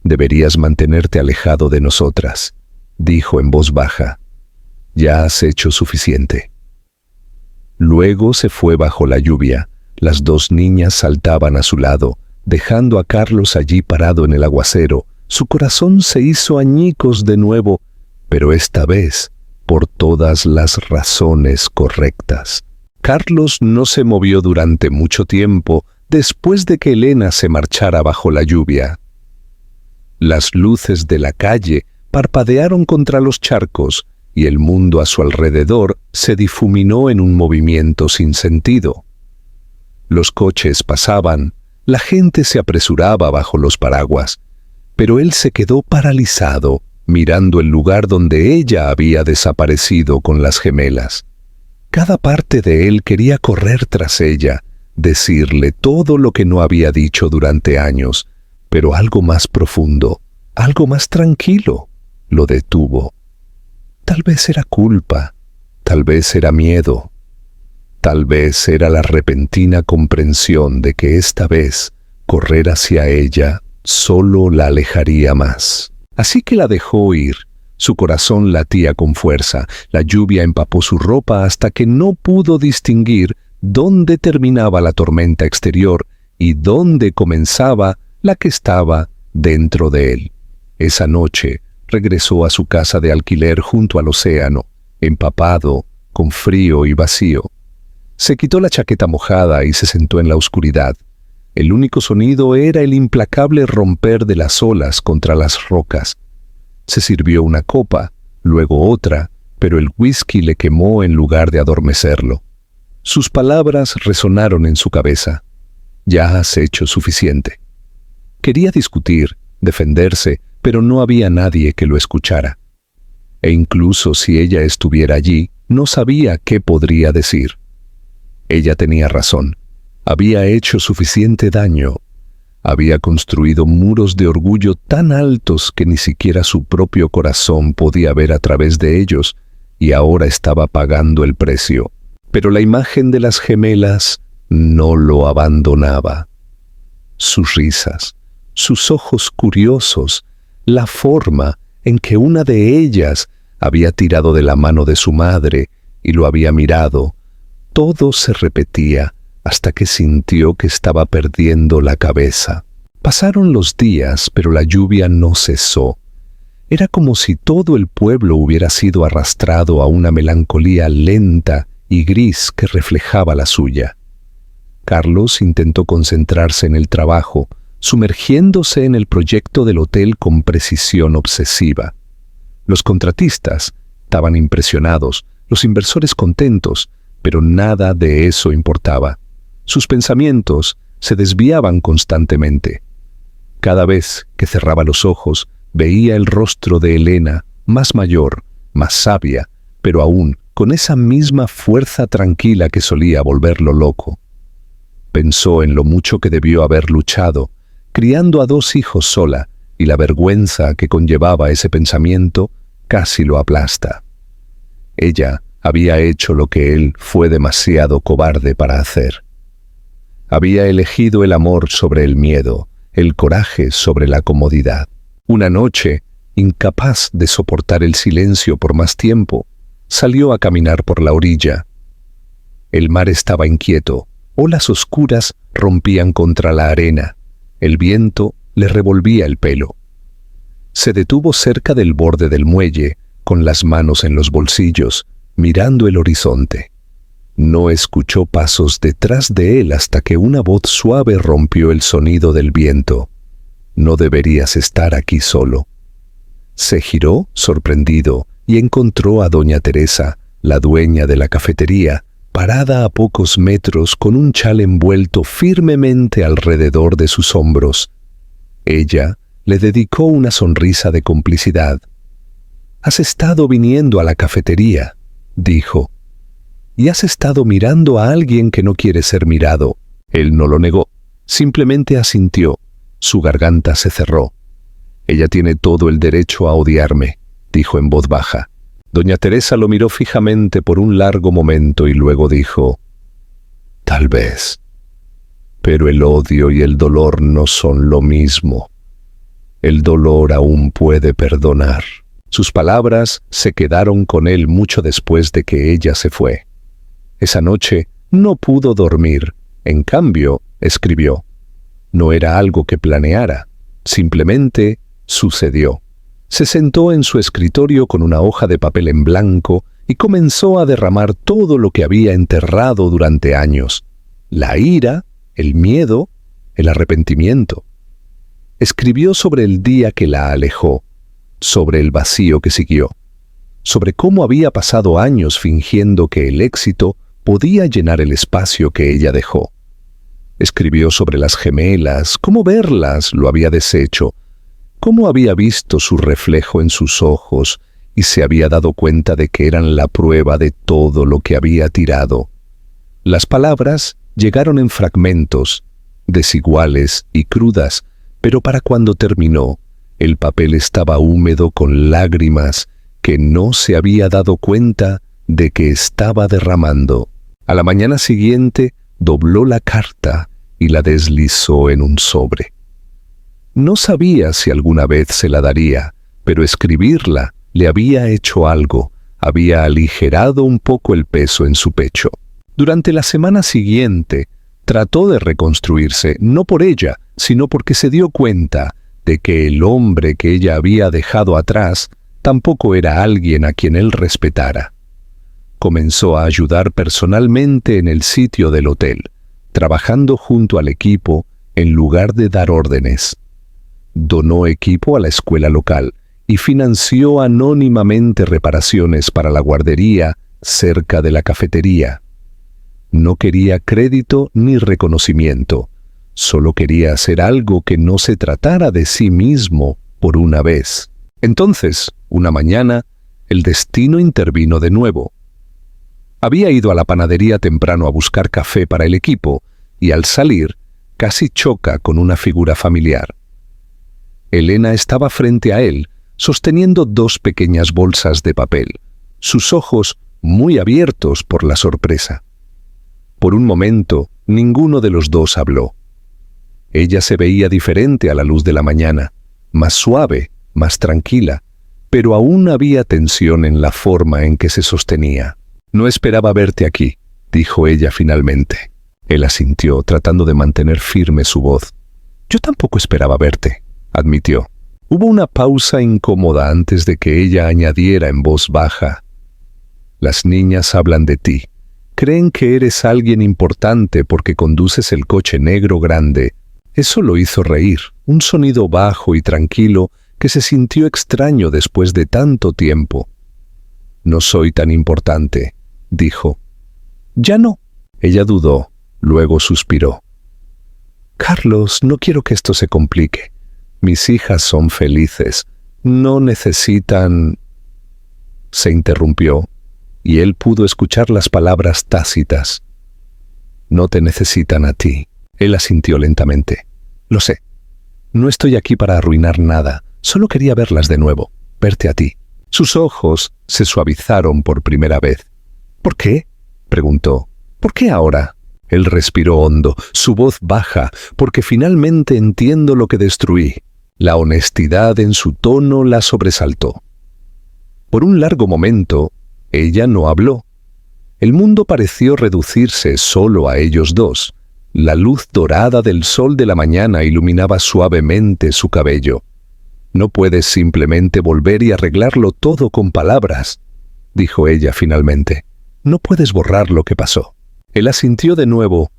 [SPEAKER 1] «Deberías mantenerte alejado de nosotras», dijo en voz baja. «Ya has hecho suficiente». Luego se fue bajo la lluvia. Las dos niñas saltaban a su lado, dejando a Carlos allí parado en el aguacero. Su corazón se hizo añicos de nuevo, pero esta vez por todas las razones correctas. Carlos no se movió durante mucho tiempo después de que Elena se marchara bajo la lluvia. Las luces de la calle parpadearon contra los charcos y el mundo a su alrededor se difuminó en un movimiento sin sentido. Los coches pasaban, la gente se apresuraba bajo los paraguas, pero él se quedó paralizado, mirando el lugar donde ella había desaparecido con las gemelas. Cada parte de él quería correr tras ella, decirle todo lo que no había dicho durante años, pero algo más profundo, algo más tranquilo, lo detuvo. Tal vez era culpa, tal vez era miedo, tal vez era la repentina comprensión de que esta vez correr hacia ella solo la alejaría más. Así que la dejó ir. Su corazón latía con fuerza, la lluvia empapó su ropa hasta que no pudo distinguir dónde terminaba la tormenta exterior y dónde comenzaba la que estaba dentro de él. Esa noche regresó a su casa de alquiler junto al océano, empapado, con frío y vacío. Se quitó la chaqueta mojada y se sentó en la oscuridad. El único sonido era el implacable romper de las olas contra las rocas. Se sirvió una copa, luego otra, pero el whisky le quemó en lugar de adormecerlo. Sus palabras resonaron en su cabeza. «Ya has hecho suficiente». Quería discutir, defenderse, pero no había nadie que lo escuchara. E incluso si ella estuviera allí, no sabía qué podría decir. Ella tenía razón. Había hecho suficiente daño. Había construido muros de orgullo tan altos que ni siquiera su propio corazón podía ver a través de ellos, y ahora estaba pagando el precio. Pero la imagen de las gemelas no lo abandonaba. Sus risas, sus ojos curiosos, la forma en que una de ellas había tirado de la mano de su madre y lo había mirado, todo se repetía hasta que sintió que estaba perdiendo la cabeza. Pasaron los días, pero la lluvia no cesó. Era como si todo el pueblo hubiera sido arrastrado a una melancolía lenta y gris que reflejaba la suya. Carlos intentó concentrarse en el trabajo, sumergiéndose en el proyecto del hotel con precisión obsesiva. Los contratistas estaban impresionados, los inversores contentos, pero nada de eso importaba. Sus pensamientos se desviaban constantemente. Cada vez que cerraba los ojos, veía el rostro de Elena, más mayor, más sabia, pero aún con esa misma fuerza tranquila que solía volverlo loco. Pensó en lo mucho que debió haber luchado, criando a 2 hijos sola, y la vergüenza que conllevaba ese pensamiento casi lo aplasta. Ella había hecho lo que él fue demasiado cobarde para hacer. Había elegido el amor sobre el miedo, el coraje sobre la comodidad. Una noche, incapaz de soportar el silencio por más tiempo, salió a caminar por la orilla. El mar estaba inquieto, olas oscuras rompían contra la arena, el viento le revolvía el pelo. Se detuvo cerca del borde del muelle, con las manos en los bolsillos, mirando el horizonte. No escuchó pasos detrás de él hasta que una voz suave rompió el sonido del viento. «No deberías estar aquí solo». Se giró, sorprendido, y encontró a doña Teresa, la dueña de la cafetería, parada a pocos metros con un chal envuelto firmemente alrededor de sus hombros. Ella le dedicó una sonrisa de complicidad. «¿Has estado viniendo a la cafetería?», dijo. y has estado mirando a alguien que no quiere ser mirado. Él no lo negó, simplemente asintió. Su garganta se cerró. Ella tiene todo el derecho a odiarme, dijo en voz baja. Doña Teresa lo miró fijamente por un largo momento y luego dijo: tal vez. Pero el odio y el dolor no son lo mismo. El dolor aún puede perdonar. Sus palabras se quedaron con él mucho después de que ella se fue. Esa noche no pudo dormir. En cambio, escribió. No era algo que planeara, simplemente sucedió. Se sentó en su escritorio con una hoja de papel en blanco y comenzó a derramar todo lo que había enterrado durante años: la ira, el miedo, el arrepentimiento. Escribió sobre el día que la alejó, sobre el vacío que siguió, sobre cómo había pasado años fingiendo que el éxito podía llenar el espacio que ella dejó. Escribió sobre las gemelas, cómo verlas lo había deshecho, cómo había visto su reflejo en sus ojos y se había dado cuenta de que eran la prueba de todo lo que había tirado. Las palabras llegaron en fragmentos, desiguales y crudas, pero para cuando terminó, el papel estaba húmedo con lágrimas que no se había dado cuenta de que estaba derramando. A la mañana siguiente, dobló la carta y la deslizó en un sobre. No sabía si alguna vez se la daría, pero escribirla le había hecho algo, había aligerado un poco el peso en su pecho. Durante la semana siguiente, trató de reconstruirse, no por ella, sino porque se dio cuenta de que el hombre que ella había dejado atrás tampoco era alguien a quien él respetara. Comenzó a ayudar personalmente en el sitio del hotel, trabajando junto al equipo en lugar de dar órdenes. Donó equipo a la escuela local y financió anónimamente reparaciones para la guardería cerca de la cafetería. No quería crédito ni reconocimiento, solo quería hacer algo que no se tratara de sí mismo por una vez. Entonces, una mañana, el destino intervino de nuevo. Había ido a la panadería temprano a buscar café para el equipo y al salir, casi choca con una figura familiar. Elena estaba frente a él, sosteniendo 2 pequeñas bolsas de papel, sus ojos muy abiertos por la sorpresa. Por un momento, ninguno de los dos habló. Ella se veía diferente a la luz de la mañana, más suave, más tranquila, pero aún había tensión en la forma en que se sostenía. «No esperaba verte aquí», dijo ella finalmente. Él asintió, tratando de mantener firme su voz. «Yo tampoco esperaba verte», admitió. Hubo una pausa incómoda antes de que ella añadiera en voz baja: «Las niñas hablan de ti. Creen que eres alguien importante porque conduces el coche negro grande». Eso lo hizo reír, un sonido bajo y tranquilo que se sintió extraño después de tanto tiempo. «No soy tan importante», dijo. «Ya no». Ella dudó, luego suspiró. «Carlos, no quiero que esto se complique. Mis hijas son felices. No necesitan...» Se interrumpió, y él pudo escuchar las palabras tácitas. «No te necesitan a ti». Él asintió lentamente. «Lo sé. No estoy aquí para arruinar nada. Solo quería verlas de nuevo, verte a ti». Sus ojos se suavizaron por primera vez. «¿Por qué?», preguntó. «¿Por qué ahora?». Él respiró hondo, su voz baja, porque finalmente entiendo lo que destruí. La honestidad en su tono la sobresaltó. Por un largo momento, ella no habló. El mundo pareció reducirse solo a ellos dos. La luz dorada del sol de la mañana iluminaba suavemente su cabello. «No puedes simplemente volver y arreglarlo todo con palabras», dijo ella finalmente. «No puedes borrar lo que pasó». Él asintió de nuevo.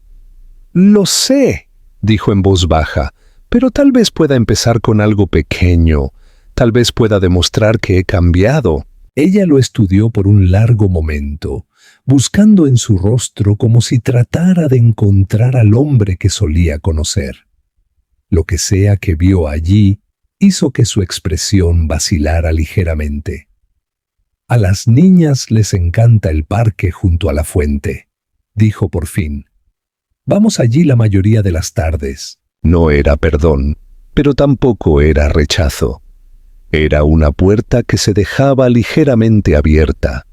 [SPEAKER 1] «Lo sé», dijo en voz baja, «pero tal vez pueda empezar con algo pequeño. Tal vez pueda demostrar que he cambiado». Ella lo estudió por un largo momento, buscando en su rostro como si tratara de encontrar al hombre que solía conocer. Lo que sea que vio allí hizo que su expresión vacilara ligeramente. A las niñas les encanta el parque junto a la fuente, dijo por fin. Vamos allí la mayoría de las tardes. No era perdón, pero tampoco era rechazo. Era una puerta que se dejaba ligeramente abierta.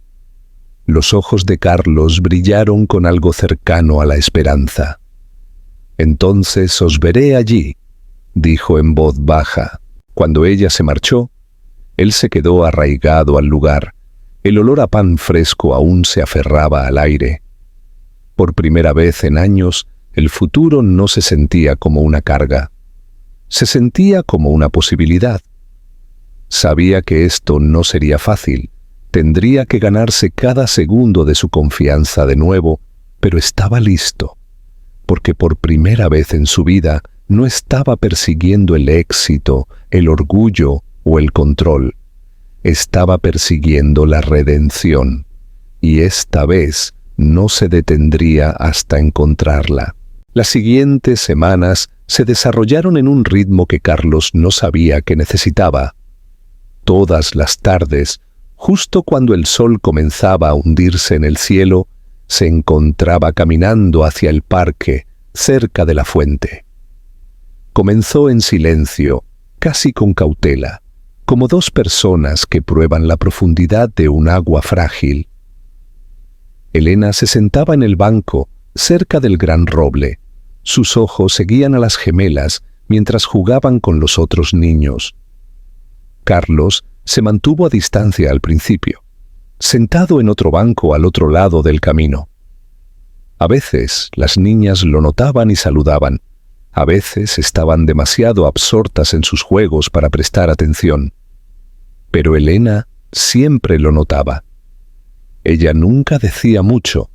[SPEAKER 1] Los ojos de Carlos brillaron con algo cercano a la esperanza. «Entonces os veré allí», dijo en voz baja. Cuando ella se marchó, él se quedó arraigado al lugar. El olor a pan fresco aún se aferraba al aire. Por primera vez en años, el futuro no se sentía como una carga. Se sentía como una posibilidad. Sabía que esto no sería fácil. Tendría que ganarse cada segundo de su confianza de nuevo, pero estaba listo. Porque por primera vez en su vida no estaba persiguiendo el éxito, el orgullo o el control. Estaba persiguiendo la redención, y esta vez no se detendría hasta encontrarla. Las siguientes semanas se desarrollaron en un ritmo que Carlos no sabía que necesitaba. Todas las tardes, justo cuando el sol comenzaba a hundirse en el cielo, se encontraba caminando hacia el parque, cerca de la fuente. Comenzó en silencio, casi con cautela, como dos personas que prueban la profundidad de un agua frágil. Elena se sentaba en el banco, cerca del gran roble. Sus ojos seguían a las gemelas mientras jugaban con los otros niños. Carlos se mantuvo a distancia al principio, sentado en otro banco al otro lado del camino. A veces las niñas lo notaban y saludaban. A veces estaban demasiado absortas en sus juegos para prestar atención. Pero Elena siempre lo notaba. Ella nunca decía mucho,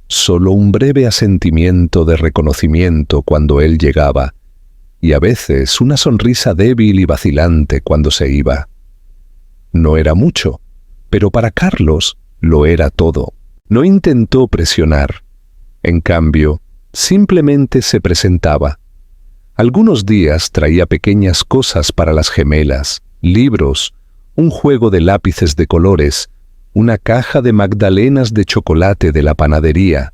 [SPEAKER 1] solo un breve asentimiento de reconocimiento cuando él llegaba, y a veces una sonrisa débil y vacilante cuando se iba. No era mucho, pero para Carlos lo era todo. No intentó presionar. En cambio, simplemente se presentaba. Algunos días traía pequeñas cosas para las gemelas, libros, un juego de lápices de colores, una caja de magdalenas de chocolate de la panadería.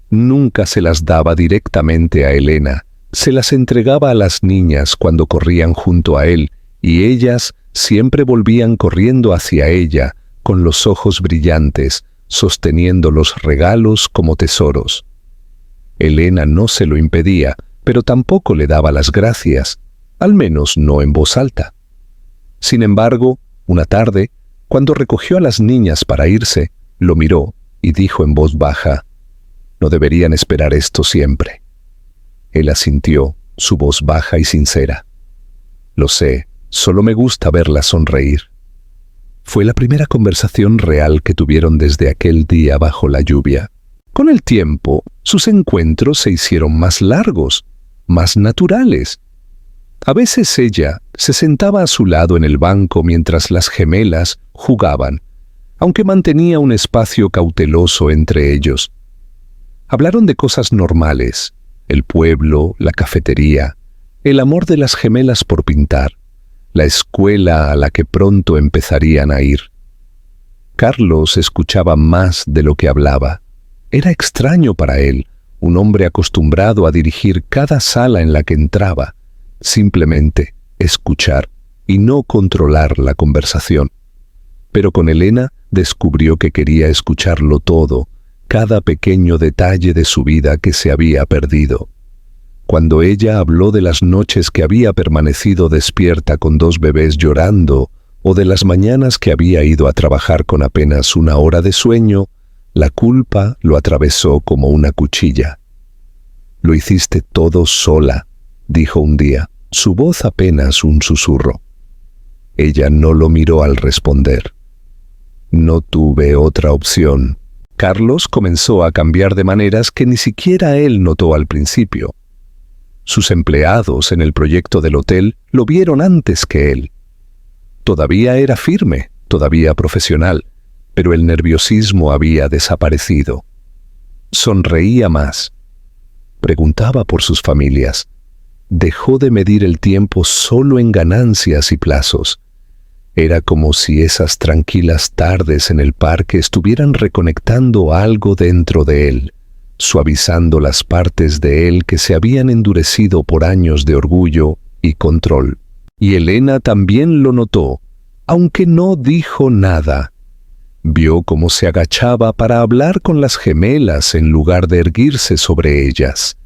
[SPEAKER 1] Nunca se las daba directamente a Elena, se las entregaba a las niñas cuando corrían junto a él, y ellas siempre volvían corriendo hacia ella, con los ojos brillantes, sosteniendo los regalos como tesoros. Elena no se lo impedía, pero tampoco le daba las gracias, al menos no en voz alta. Sin embargo, una tarde, cuando recogió a las niñas para irse, lo miró y dijo en voz baja: «No deberían esperar esto siempre». Él asintió, su voz baja y sincera. «Lo sé, solo me gusta verla sonreír». Fue la primera conversación real que tuvieron desde aquel día bajo la lluvia. Con el tiempo, sus encuentros se hicieron más largos, más naturales. A veces ella se sentaba a su lado en el banco mientras las gemelas jugaban, aunque mantenía un espacio cauteloso entre ellos. Hablaron de cosas normales, el pueblo, la cafetería, el amor de las gemelas por pintar, la escuela a la que pronto empezarían a ir. Carlos escuchaba más de lo que hablaba. Era extraño para él, un hombre acostumbrado a dirigir cada sala en la que entraba, simplemente escuchar y no controlar la conversación. Pero con Elena descubrió que quería escucharlo todo, cada pequeño detalle de su vida que se había perdido. Cuando ella habló de las noches que había permanecido despierta con 2 bebés llorando, o de las mañanas que había ido a trabajar con apenas 1 hora de sueño, la culpa lo atravesó como una cuchilla. «Lo hiciste todo sola», dijo un día, su voz apenas un susurro. Ella no lo miró al responder. «No tuve otra opción». Carlos comenzó a cambiar de maneras que ni siquiera él notó al principio. Sus empleados en el proyecto del hotel lo vieron antes que él. Todavía era firme, todavía profesional, pero el nerviosismo había desaparecido. Sonreía más. Preguntaba por sus familias. Dejó de medir el tiempo solo en ganancias y plazos. Era como si esas tranquilas tardes en el parque estuvieran reconectando algo dentro de él, suavizando las partes de él que se habían endurecido por años de orgullo y control. Y Elena también lo notó, aunque no dijo nada. Vio cómo se agachaba para hablar con las gemelas en lugar de erguirse sobre ellas,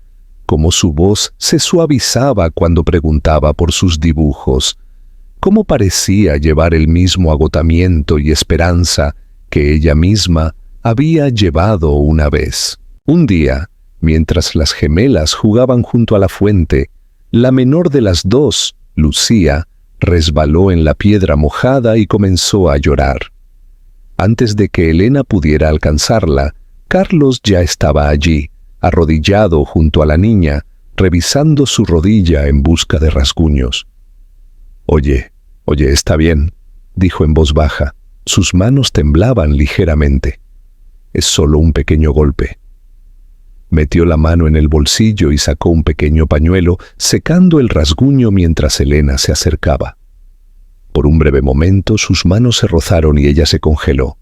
[SPEAKER 1] cómo su voz se suavizaba cuando preguntaba por sus dibujos, cómo parecía llevar el mismo agotamiento y esperanza que ella misma había llevado una vez. Un día, mientras las gemelas jugaban junto a la fuente, la menor de las dos, Lucía, resbaló en la piedra mojada y comenzó a llorar. Antes de que Elena pudiera alcanzarla, Carlos ya estaba allí, arrodillado junto a la niña, revisando su rodilla en busca de rasguños. Oye, está bien», dijo en voz baja. Sus manos temblaban ligeramente. «Es solo un pequeño golpe». Metió la mano en el bolsillo y sacó un pequeño pañuelo, secando el rasguño mientras Elena se acercaba. Por un breve momento sus manos se rozaron y ella se congeló.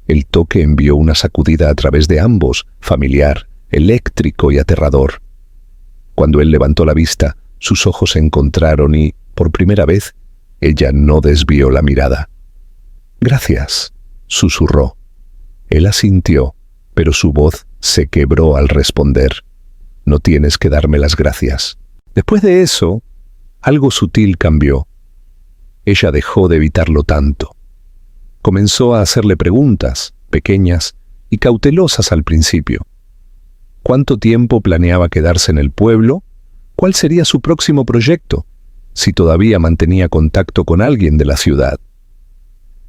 [SPEAKER 1] El toque envió una sacudida a través de ambos, familiar, eléctrico y aterrador. Cuando él levantó la vista, sus ojos se encontraron y, por primera vez, ella no desvió la mirada. «Gracias», susurró. Él asintió, pero su voz se quebró al responder. «No tienes que darme las gracias». Después de eso, algo sutil cambió. Ella dejó de evitarlo tanto. Comenzó a hacerle preguntas, pequeñas y cautelosas al principio. ¿Cuánto tiempo planeaba quedarse en el pueblo? ¿Cuál sería su próximo proyecto? Si todavía mantenía contacto con alguien de la ciudad.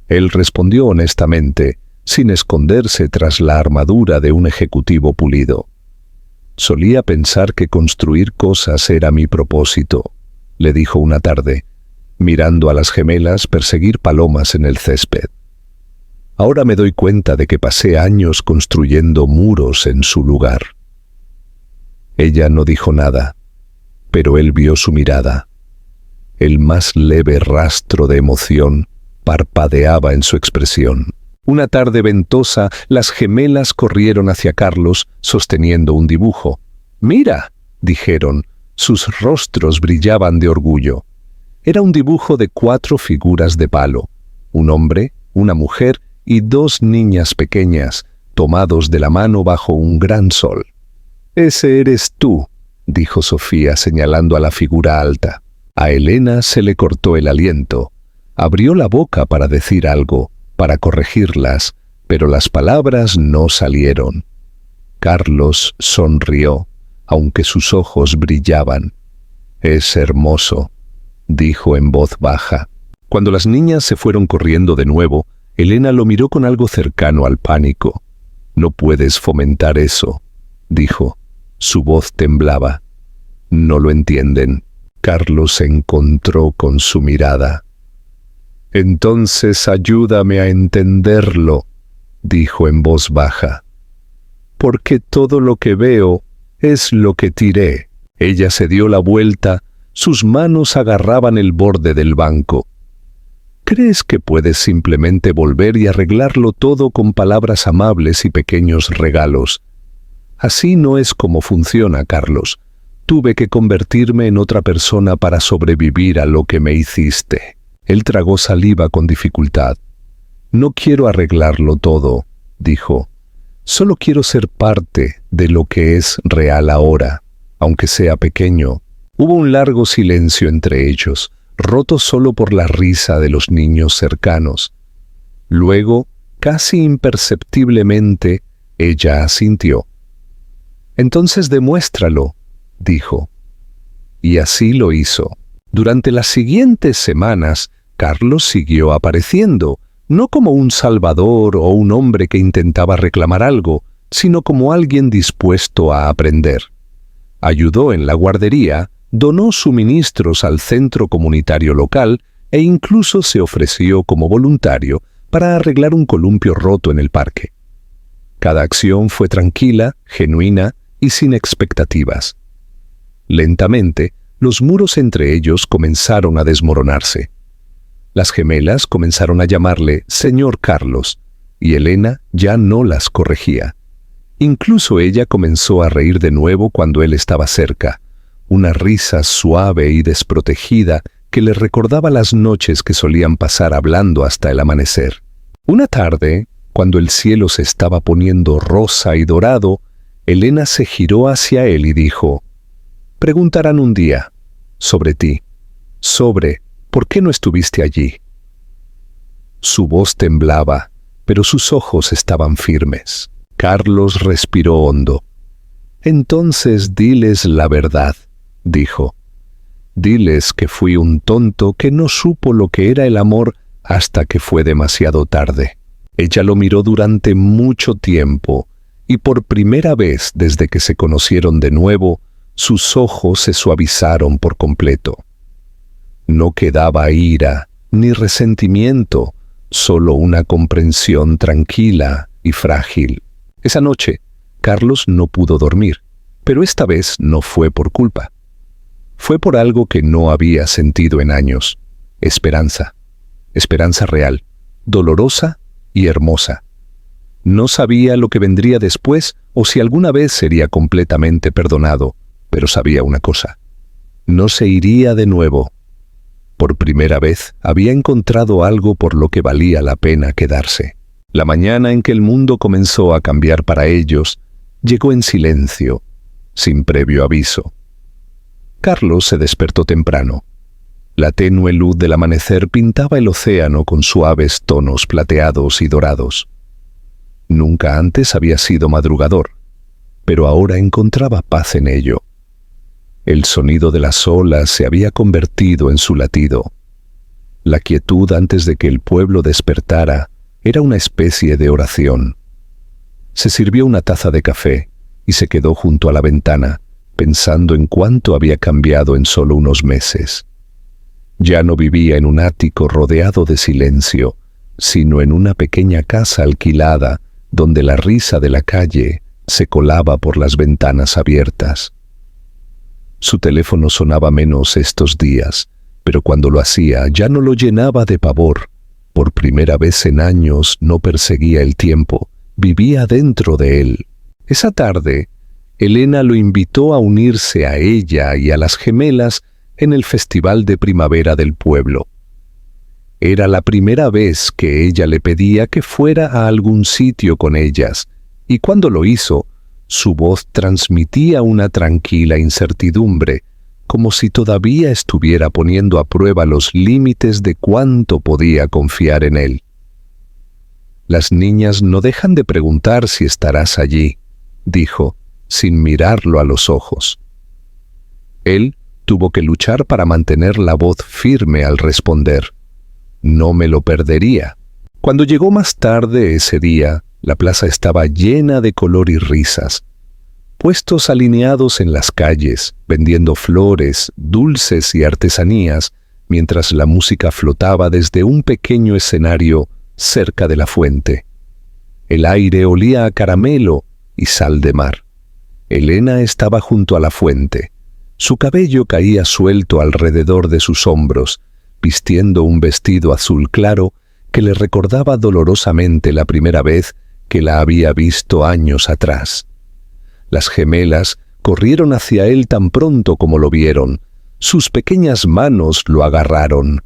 [SPEAKER 1] Él respondió honestamente, sin esconderse tras la armadura de un ejecutivo pulido. «Solía pensar que construir cosas era mi propósito», le dijo una tarde, mirando a las gemelas perseguir palomas en el césped. «Ahora me doy cuenta de que pasé años construyendo muros en su lugar». Ella no dijo nada, pero él vio su mirada. El más leve rastro de emoción parpadeaba en su expresión. Una tarde ventosa, las gemelas corrieron hacia Carlos sosteniendo un dibujo. «¡Mira!», dijeron. Sus rostros brillaban de orgullo. Era un dibujo de 4 figuras de palo, un hombre, una mujer y 2 niñas pequeñas, tomados de la mano bajo un gran sol. «Ese eres tú», dijo Sofía señalando a la figura alta. A Elena se le cortó el aliento. Abrió la boca para decir algo, para corregirlas, pero las palabras no salieron. Carlos sonrió, aunque sus ojos brillaban. «Es hermoso», dijo en voz baja. Cuando las niñas se fueron corriendo de nuevo, Elena lo miró con algo cercano al pánico. «No puedes fomentar eso», dijo. Su voz temblaba. «No lo entienden». Carlos se encontró con su mirada. «Entonces ayúdame a entenderlo», dijo en voz baja. «Porque todo lo que veo es lo que tiré». Ella se dio la vuelta, sus manos agarraban el borde del banco. «¿Crees que puedes simplemente volver y arreglarlo todo con palabras amables y pequeños regalos? Así no es como funciona, Carlos. Tuve que convertirme en otra persona para sobrevivir a lo que me hiciste». Él tragó saliva con dificultad. «No quiero arreglarlo todo», dijo. «Solo quiero ser parte de lo que es real ahora, aunque sea pequeño». Hubo un largo silencio entre ellos, roto solo por la risa de los niños cercanos. Luego, casi imperceptiblemente, ella asintió. «Entonces demuéstralo», dijo. Y así lo hizo. Durante las siguientes semanas, Carlos siguió apareciendo, no como un salvador o un hombre que intentaba reclamar algo, sino como alguien dispuesto a aprender. Ayudó en la guardería, donó suministros al centro comunitario local e incluso se ofreció como voluntario para arreglar un columpio roto en el parque. Cada acción fue tranquila, genuina y sin expectativas. Lentamente, los muros entre ellos comenzaron a desmoronarse. Las gemelas comenzaron a llamarle Señor Carlos, y Elena ya no las corregía. Incluso ella comenzó a reír de nuevo cuando él estaba cerca, una risa suave y desprotegida que le recordaba las noches que solían pasar hablando hasta el amanecer. Una tarde, cuando el cielo se estaba poniendo rosa y dorado, Elena se giró hacia él y dijo: «Preguntarán un día sobre ti, sobre ¿por qué no estuviste allí?». Su voz temblaba, pero sus ojos estaban firmes. Carlos respiró hondo. «Entonces diles la verdad», dijo. «Diles que fui un tonto que no supo lo que era el amor hasta que fue demasiado tarde». Ella lo miró durante mucho tiempo, y por primera vez desde que se conocieron de nuevo, sus ojos se suavizaron por completo. No quedaba ira ni resentimiento, solo una comprensión tranquila y frágil. Esa noche, Carlos no pudo dormir, pero esta vez no fue por culpa. Fue por algo que no había sentido en años: esperanza. Esperanza real, dolorosa y hermosa. No sabía lo que vendría después o si alguna vez sería completamente perdonado, pero sabía una cosa: no se iría de nuevo. Por primera vez había encontrado algo por lo que valía la pena quedarse. La mañana en que el mundo comenzó a cambiar para ellos, llegó en silencio, sin previo aviso. Carlos se despertó temprano. La tenue luz del amanecer pintaba el océano con suaves tonos plateados y dorados. Nunca antes había sido madrugador, pero ahora encontraba paz en ello. El sonido de las olas se había convertido en su latido. La quietud antes de que el pueblo despertara era una especie de oración. Se sirvió una taza de café y se quedó junto a la ventana, pensando en cuánto había cambiado en solo unos meses. Ya no vivía en un ático rodeado de silencio, sino en una pequeña casa alquilada donde la risa de la calle se colaba por las ventanas abiertas. Su teléfono sonaba menos estos días, pero cuando lo hacía ya no lo llenaba de pavor. Por primera vez en años no perseguía el tiempo, vivía dentro de él. Esa tarde, Elena lo invitó a unirse a ella y a las gemelas en el festival de primavera del pueblo. Era la primera vez que ella le pedía que fuera a algún sitio con ellas, y cuando lo hizo, su voz transmitía una tranquila incertidumbre, como si todavía estuviera poniendo a prueba los límites de cuánto podía confiar en él. «Las niñas no dejan de preguntar si estarás allí», dijo, sin mirarlo a los ojos. Él tuvo que luchar para mantener la voz firme al responder: «No me lo perdería». Cuando llegó más tarde ese día, la plaza estaba llena de color y risas. Puestos alineados en las calles, vendiendo flores, dulces y artesanías, mientras la música flotaba desde un pequeño escenario cerca de la fuente. El aire olía a caramelo y sal de mar. Elena estaba junto a la fuente. Su cabello caía suelto alrededor de sus hombros, vistiendo un vestido azul claro que le recordaba dolorosamente la primera vez que la había visto años atrás. Las gemelas corrieron hacia él tan pronto como lo vieron. Sus pequeñas manos lo agarraron.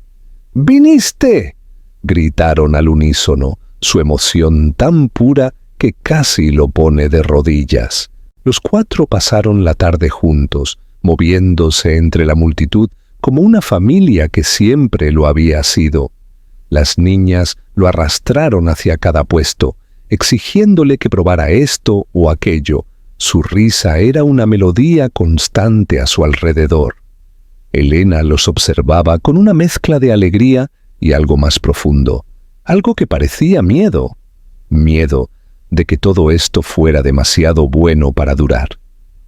[SPEAKER 1] «¡Viniste!», gritaron al unísono, su emoción tan pura que casi lo pone de rodillas. Los cuatro pasaron la tarde juntos, moviéndose entre la multitud como una familia que siempre lo había sido. Las niñas lo arrastraron hacia cada puesto, exigiéndole que probara esto o aquello. Su risa era una melodía constante a su alrededor. Elena los observaba con una mezcla de alegría y algo más profundo, algo que parecía miedo. Miedo de que todo esto fuera demasiado bueno para durar.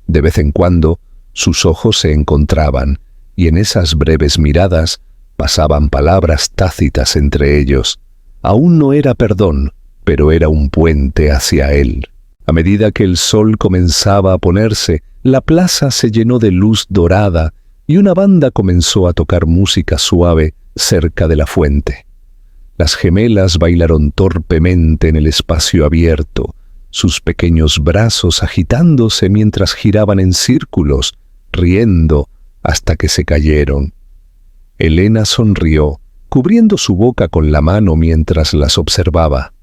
[SPEAKER 1] De vez en cuando, sus ojos se encontraban, y en esas breves miradas pasaban palabras tácitas entre ellos. Aún no era perdón, pero era un puente hacia él. A medida que el sol comenzaba a ponerse, la plaza se llenó de luz dorada y una banda comenzó a tocar música suave cerca de la fuente. Las gemelas bailaron torpemente en el espacio abierto, sus pequeños brazos agitándose mientras giraban en círculos, riendo hasta que se cayeron. Elena sonrió, cubriendo su boca con la mano mientras las observaba.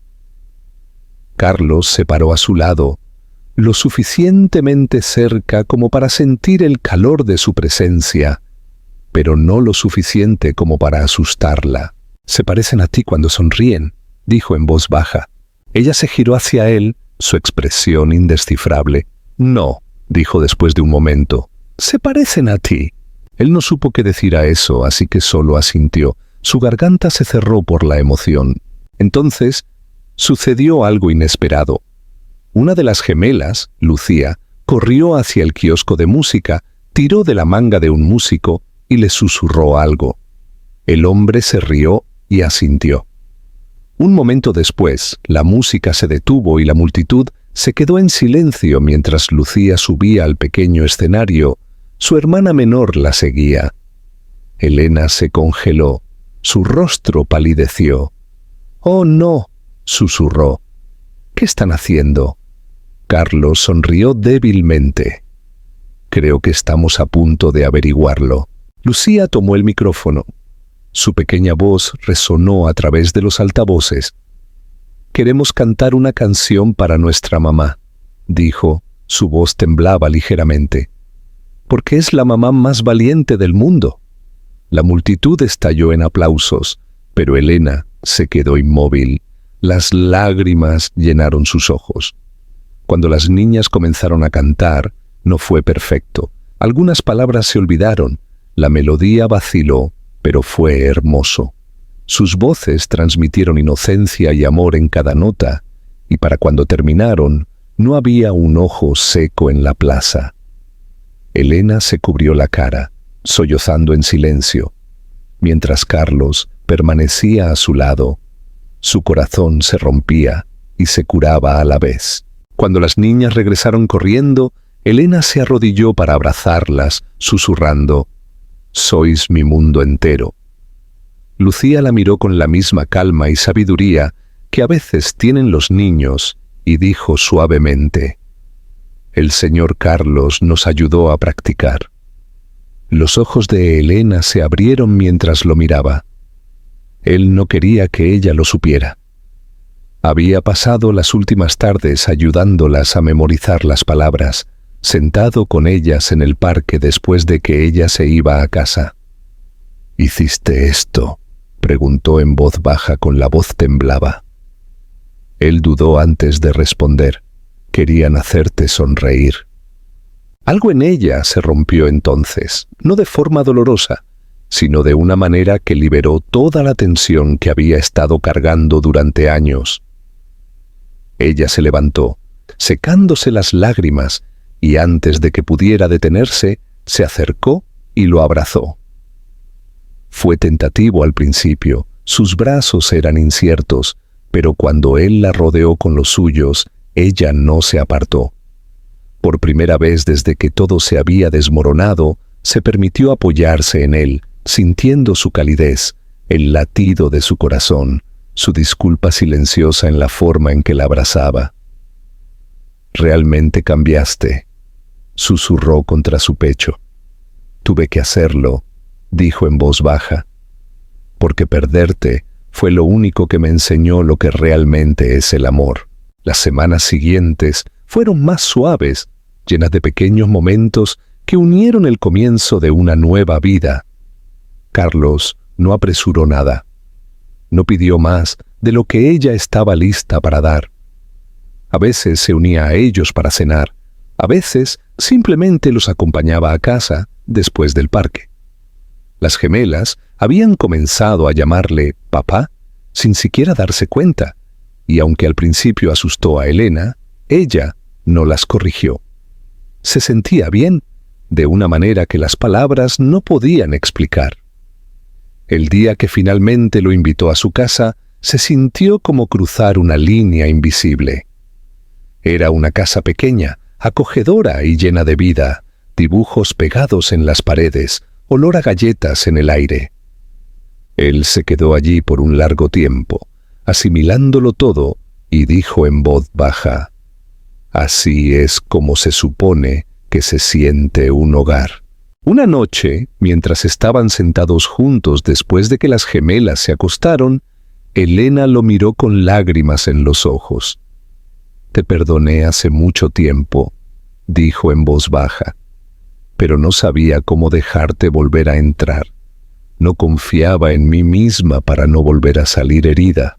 [SPEAKER 1] Carlos se paró a su lado, lo suficientemente cerca como para sentir el calor de su presencia, pero no lo suficiente como para asustarla. «Se parecen a ti cuando sonríen», dijo en voz baja. Ella se giró hacia él, su expresión indescifrable. «No», dijo después de un momento. «Se parecen a ti». Él no supo qué decir a eso, así que solo asintió. Su garganta se cerró por la emoción. Entonces, sucedió algo inesperado. Una de las gemelas, Lucía, corrió hacia el kiosco de música, tiró de la manga de un músico y le susurró algo. El hombre se rió y asintió. Un momento después, la música se detuvo y la multitud se quedó en silencio mientras Lucía subía al pequeño escenario. Su hermana menor la seguía. Elena se congeló. Su rostro palideció. «Oh, no», susurró. «¿Qué están haciendo?» Carlos sonrió débilmente. «Creo que estamos a punto de averiguarlo». Lucía tomó el micrófono. Su pequeña voz resonó a través de los altavoces. «Queremos cantar una canción para nuestra mamá», dijo. Su voz temblaba ligeramente. «Porque es la mamá más valiente del mundo». La multitud estalló en aplausos, pero Elena se quedó inmóvil. Las lágrimas llenaron sus ojos. Cuando las niñas comenzaron a cantar, no fue perfecto. Algunas palabras se olvidaron. La melodía vaciló, pero fue hermoso. Sus voces transmitieron inocencia y amor en cada nota, y para cuando terminaron, no había un ojo seco en la plaza. Elena se cubrió la cara, sollozando en silencio, mientras Carlos permanecía a su lado. Su corazón se rompía y se curaba a la vez. Cuando las niñas regresaron corriendo, Elena se arrodilló para abrazarlas, susurrando: «Sois mi mundo entero». Lucía la miró con la misma calma y sabiduría que a veces tienen los niños y dijo suavemente: «El señor Carlos nos ayudó a practicar». Los ojos de Elena se abrieron mientras lo miraba. Él no quería que ella lo supiera. Había pasado las últimas tardes ayudándolas a memorizar las palabras, sentado con ellas en el parque después de que ella se iba a casa. «¿Hiciste esto?», preguntó en voz baja con la voz temblaba. Él dudó antes de responder. «Querían hacerte sonreír». Algo en ella se rompió entonces, no de forma dolorosa, sino de una manera que liberó toda la tensión que había estado cargando durante años. Ella se levantó, secándose las lágrimas, y antes de que pudiera detenerse, se acercó y lo abrazó. Fue tentativo al principio, sus brazos eran inciertos, pero cuando él la rodeó con los suyos, ella no se apartó. Por primera vez desde que todo se había desmoronado, se permitió apoyarse en él, sintiendo su calidez, el latido de su corazón, su disculpa silenciosa en la forma en que la abrazaba. «Realmente cambiaste», susurró contra su pecho. «Tuve que hacerlo», dijo en voz baja, «porque perderte fue lo único que me enseñó lo que realmente es el amor». Las semanas siguientes fueron más suaves, llenas de pequeños momentos que unieron el comienzo de una nueva vida. Carlos no apresuró nada. No pidió más de lo que ella estaba lista para dar. A veces se unía a ellos para cenar, a veces simplemente los acompañaba a casa después del parque. Las gemelas habían comenzado a llamarle papá sin siquiera darse cuenta, y aunque al principio asustó a Elena, ella no las corrigió. Se sentía bien, de una manera que las palabras no podían explicar. El día que finalmente lo invitó a su casa, se sintió como cruzar una línea invisible. Era una casa pequeña, acogedora y llena de vida, dibujos pegados en las paredes, olor a galletas en el aire. Él se quedó allí por un largo tiempo, asimilándolo todo, y dijo en voz baja: «Así es como se supone que se siente un hogar». Una noche, mientras estaban sentados juntos después de que las gemelas se acostaron, Elena lo miró con lágrimas en los ojos. «Te perdoné hace mucho tiempo», dijo en voz baja, «pero no sabía cómo dejarte volver a entrar. No confiaba en mí misma para no volver a salir herida».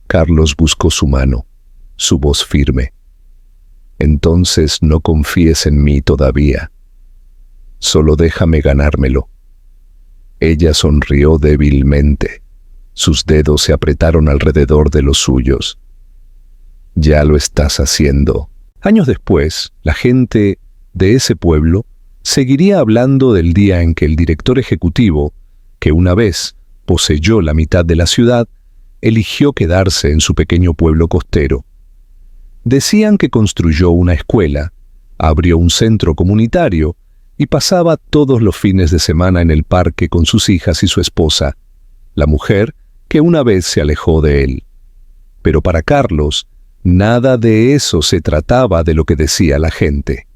[SPEAKER 1] Carlos buscó su mano, su voz firme. «Entonces no confíes en mí todavía. Solo déjame ganármelo». Ella sonrió débilmente. Sus dedos se apretaron alrededor de los suyos. «Ya lo estás haciendo». Años después, la gente de ese pueblo seguiría hablando del día en que el director ejecutivo, que una vez poseyó la mitad de la ciudad, eligió quedarse en su pequeño pueblo costero. Decían que construyó una escuela, abrió un centro comunitario y pasaba todos los fines de semana en el parque con sus hijas y su esposa, la mujer que una vez se alejó de él. Pero para Carlos, nada de eso se trataba de lo que decía la gente.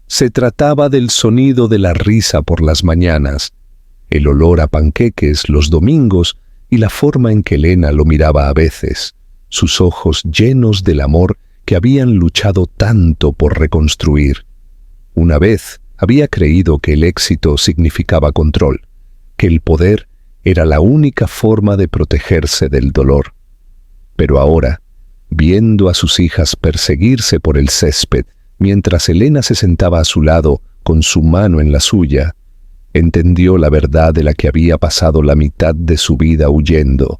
[SPEAKER 1] Se trataba del sonido de la risa por las mañanas, el olor a panqueques los domingos y la forma en que Elena lo miraba a veces, sus ojos llenos del amor que habían luchado tanto por reconstruir. Una vez había creído que el éxito significaba control, que el poder era la única forma de protegerse del dolor. Pero ahora, viendo a sus hijas perseguirse por el césped, mientras Elena se sentaba a su lado con su mano en la suya, entendió la verdad de la que había pasado la mitad de su vida huyendo.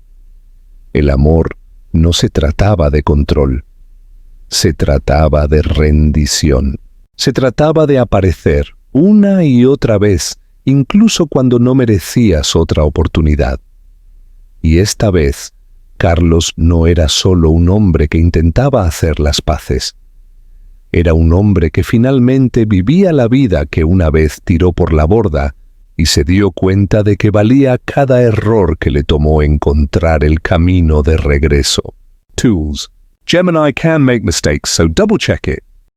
[SPEAKER 1] El amor no se trataba de control, se trataba de rendición. Se trataba de aparecer una y otra vez, incluso cuando no merecías otra oportunidad. Y esta vez, Carlos no era solo un hombre que intentaba hacer las paces. Era un hombre que finalmente vivía la vida que una vez tiró por la borda y se dio cuenta de que valía cada error que le tomó encontrar el camino de regreso. Tools. Gemini can make mistakes, so double check it.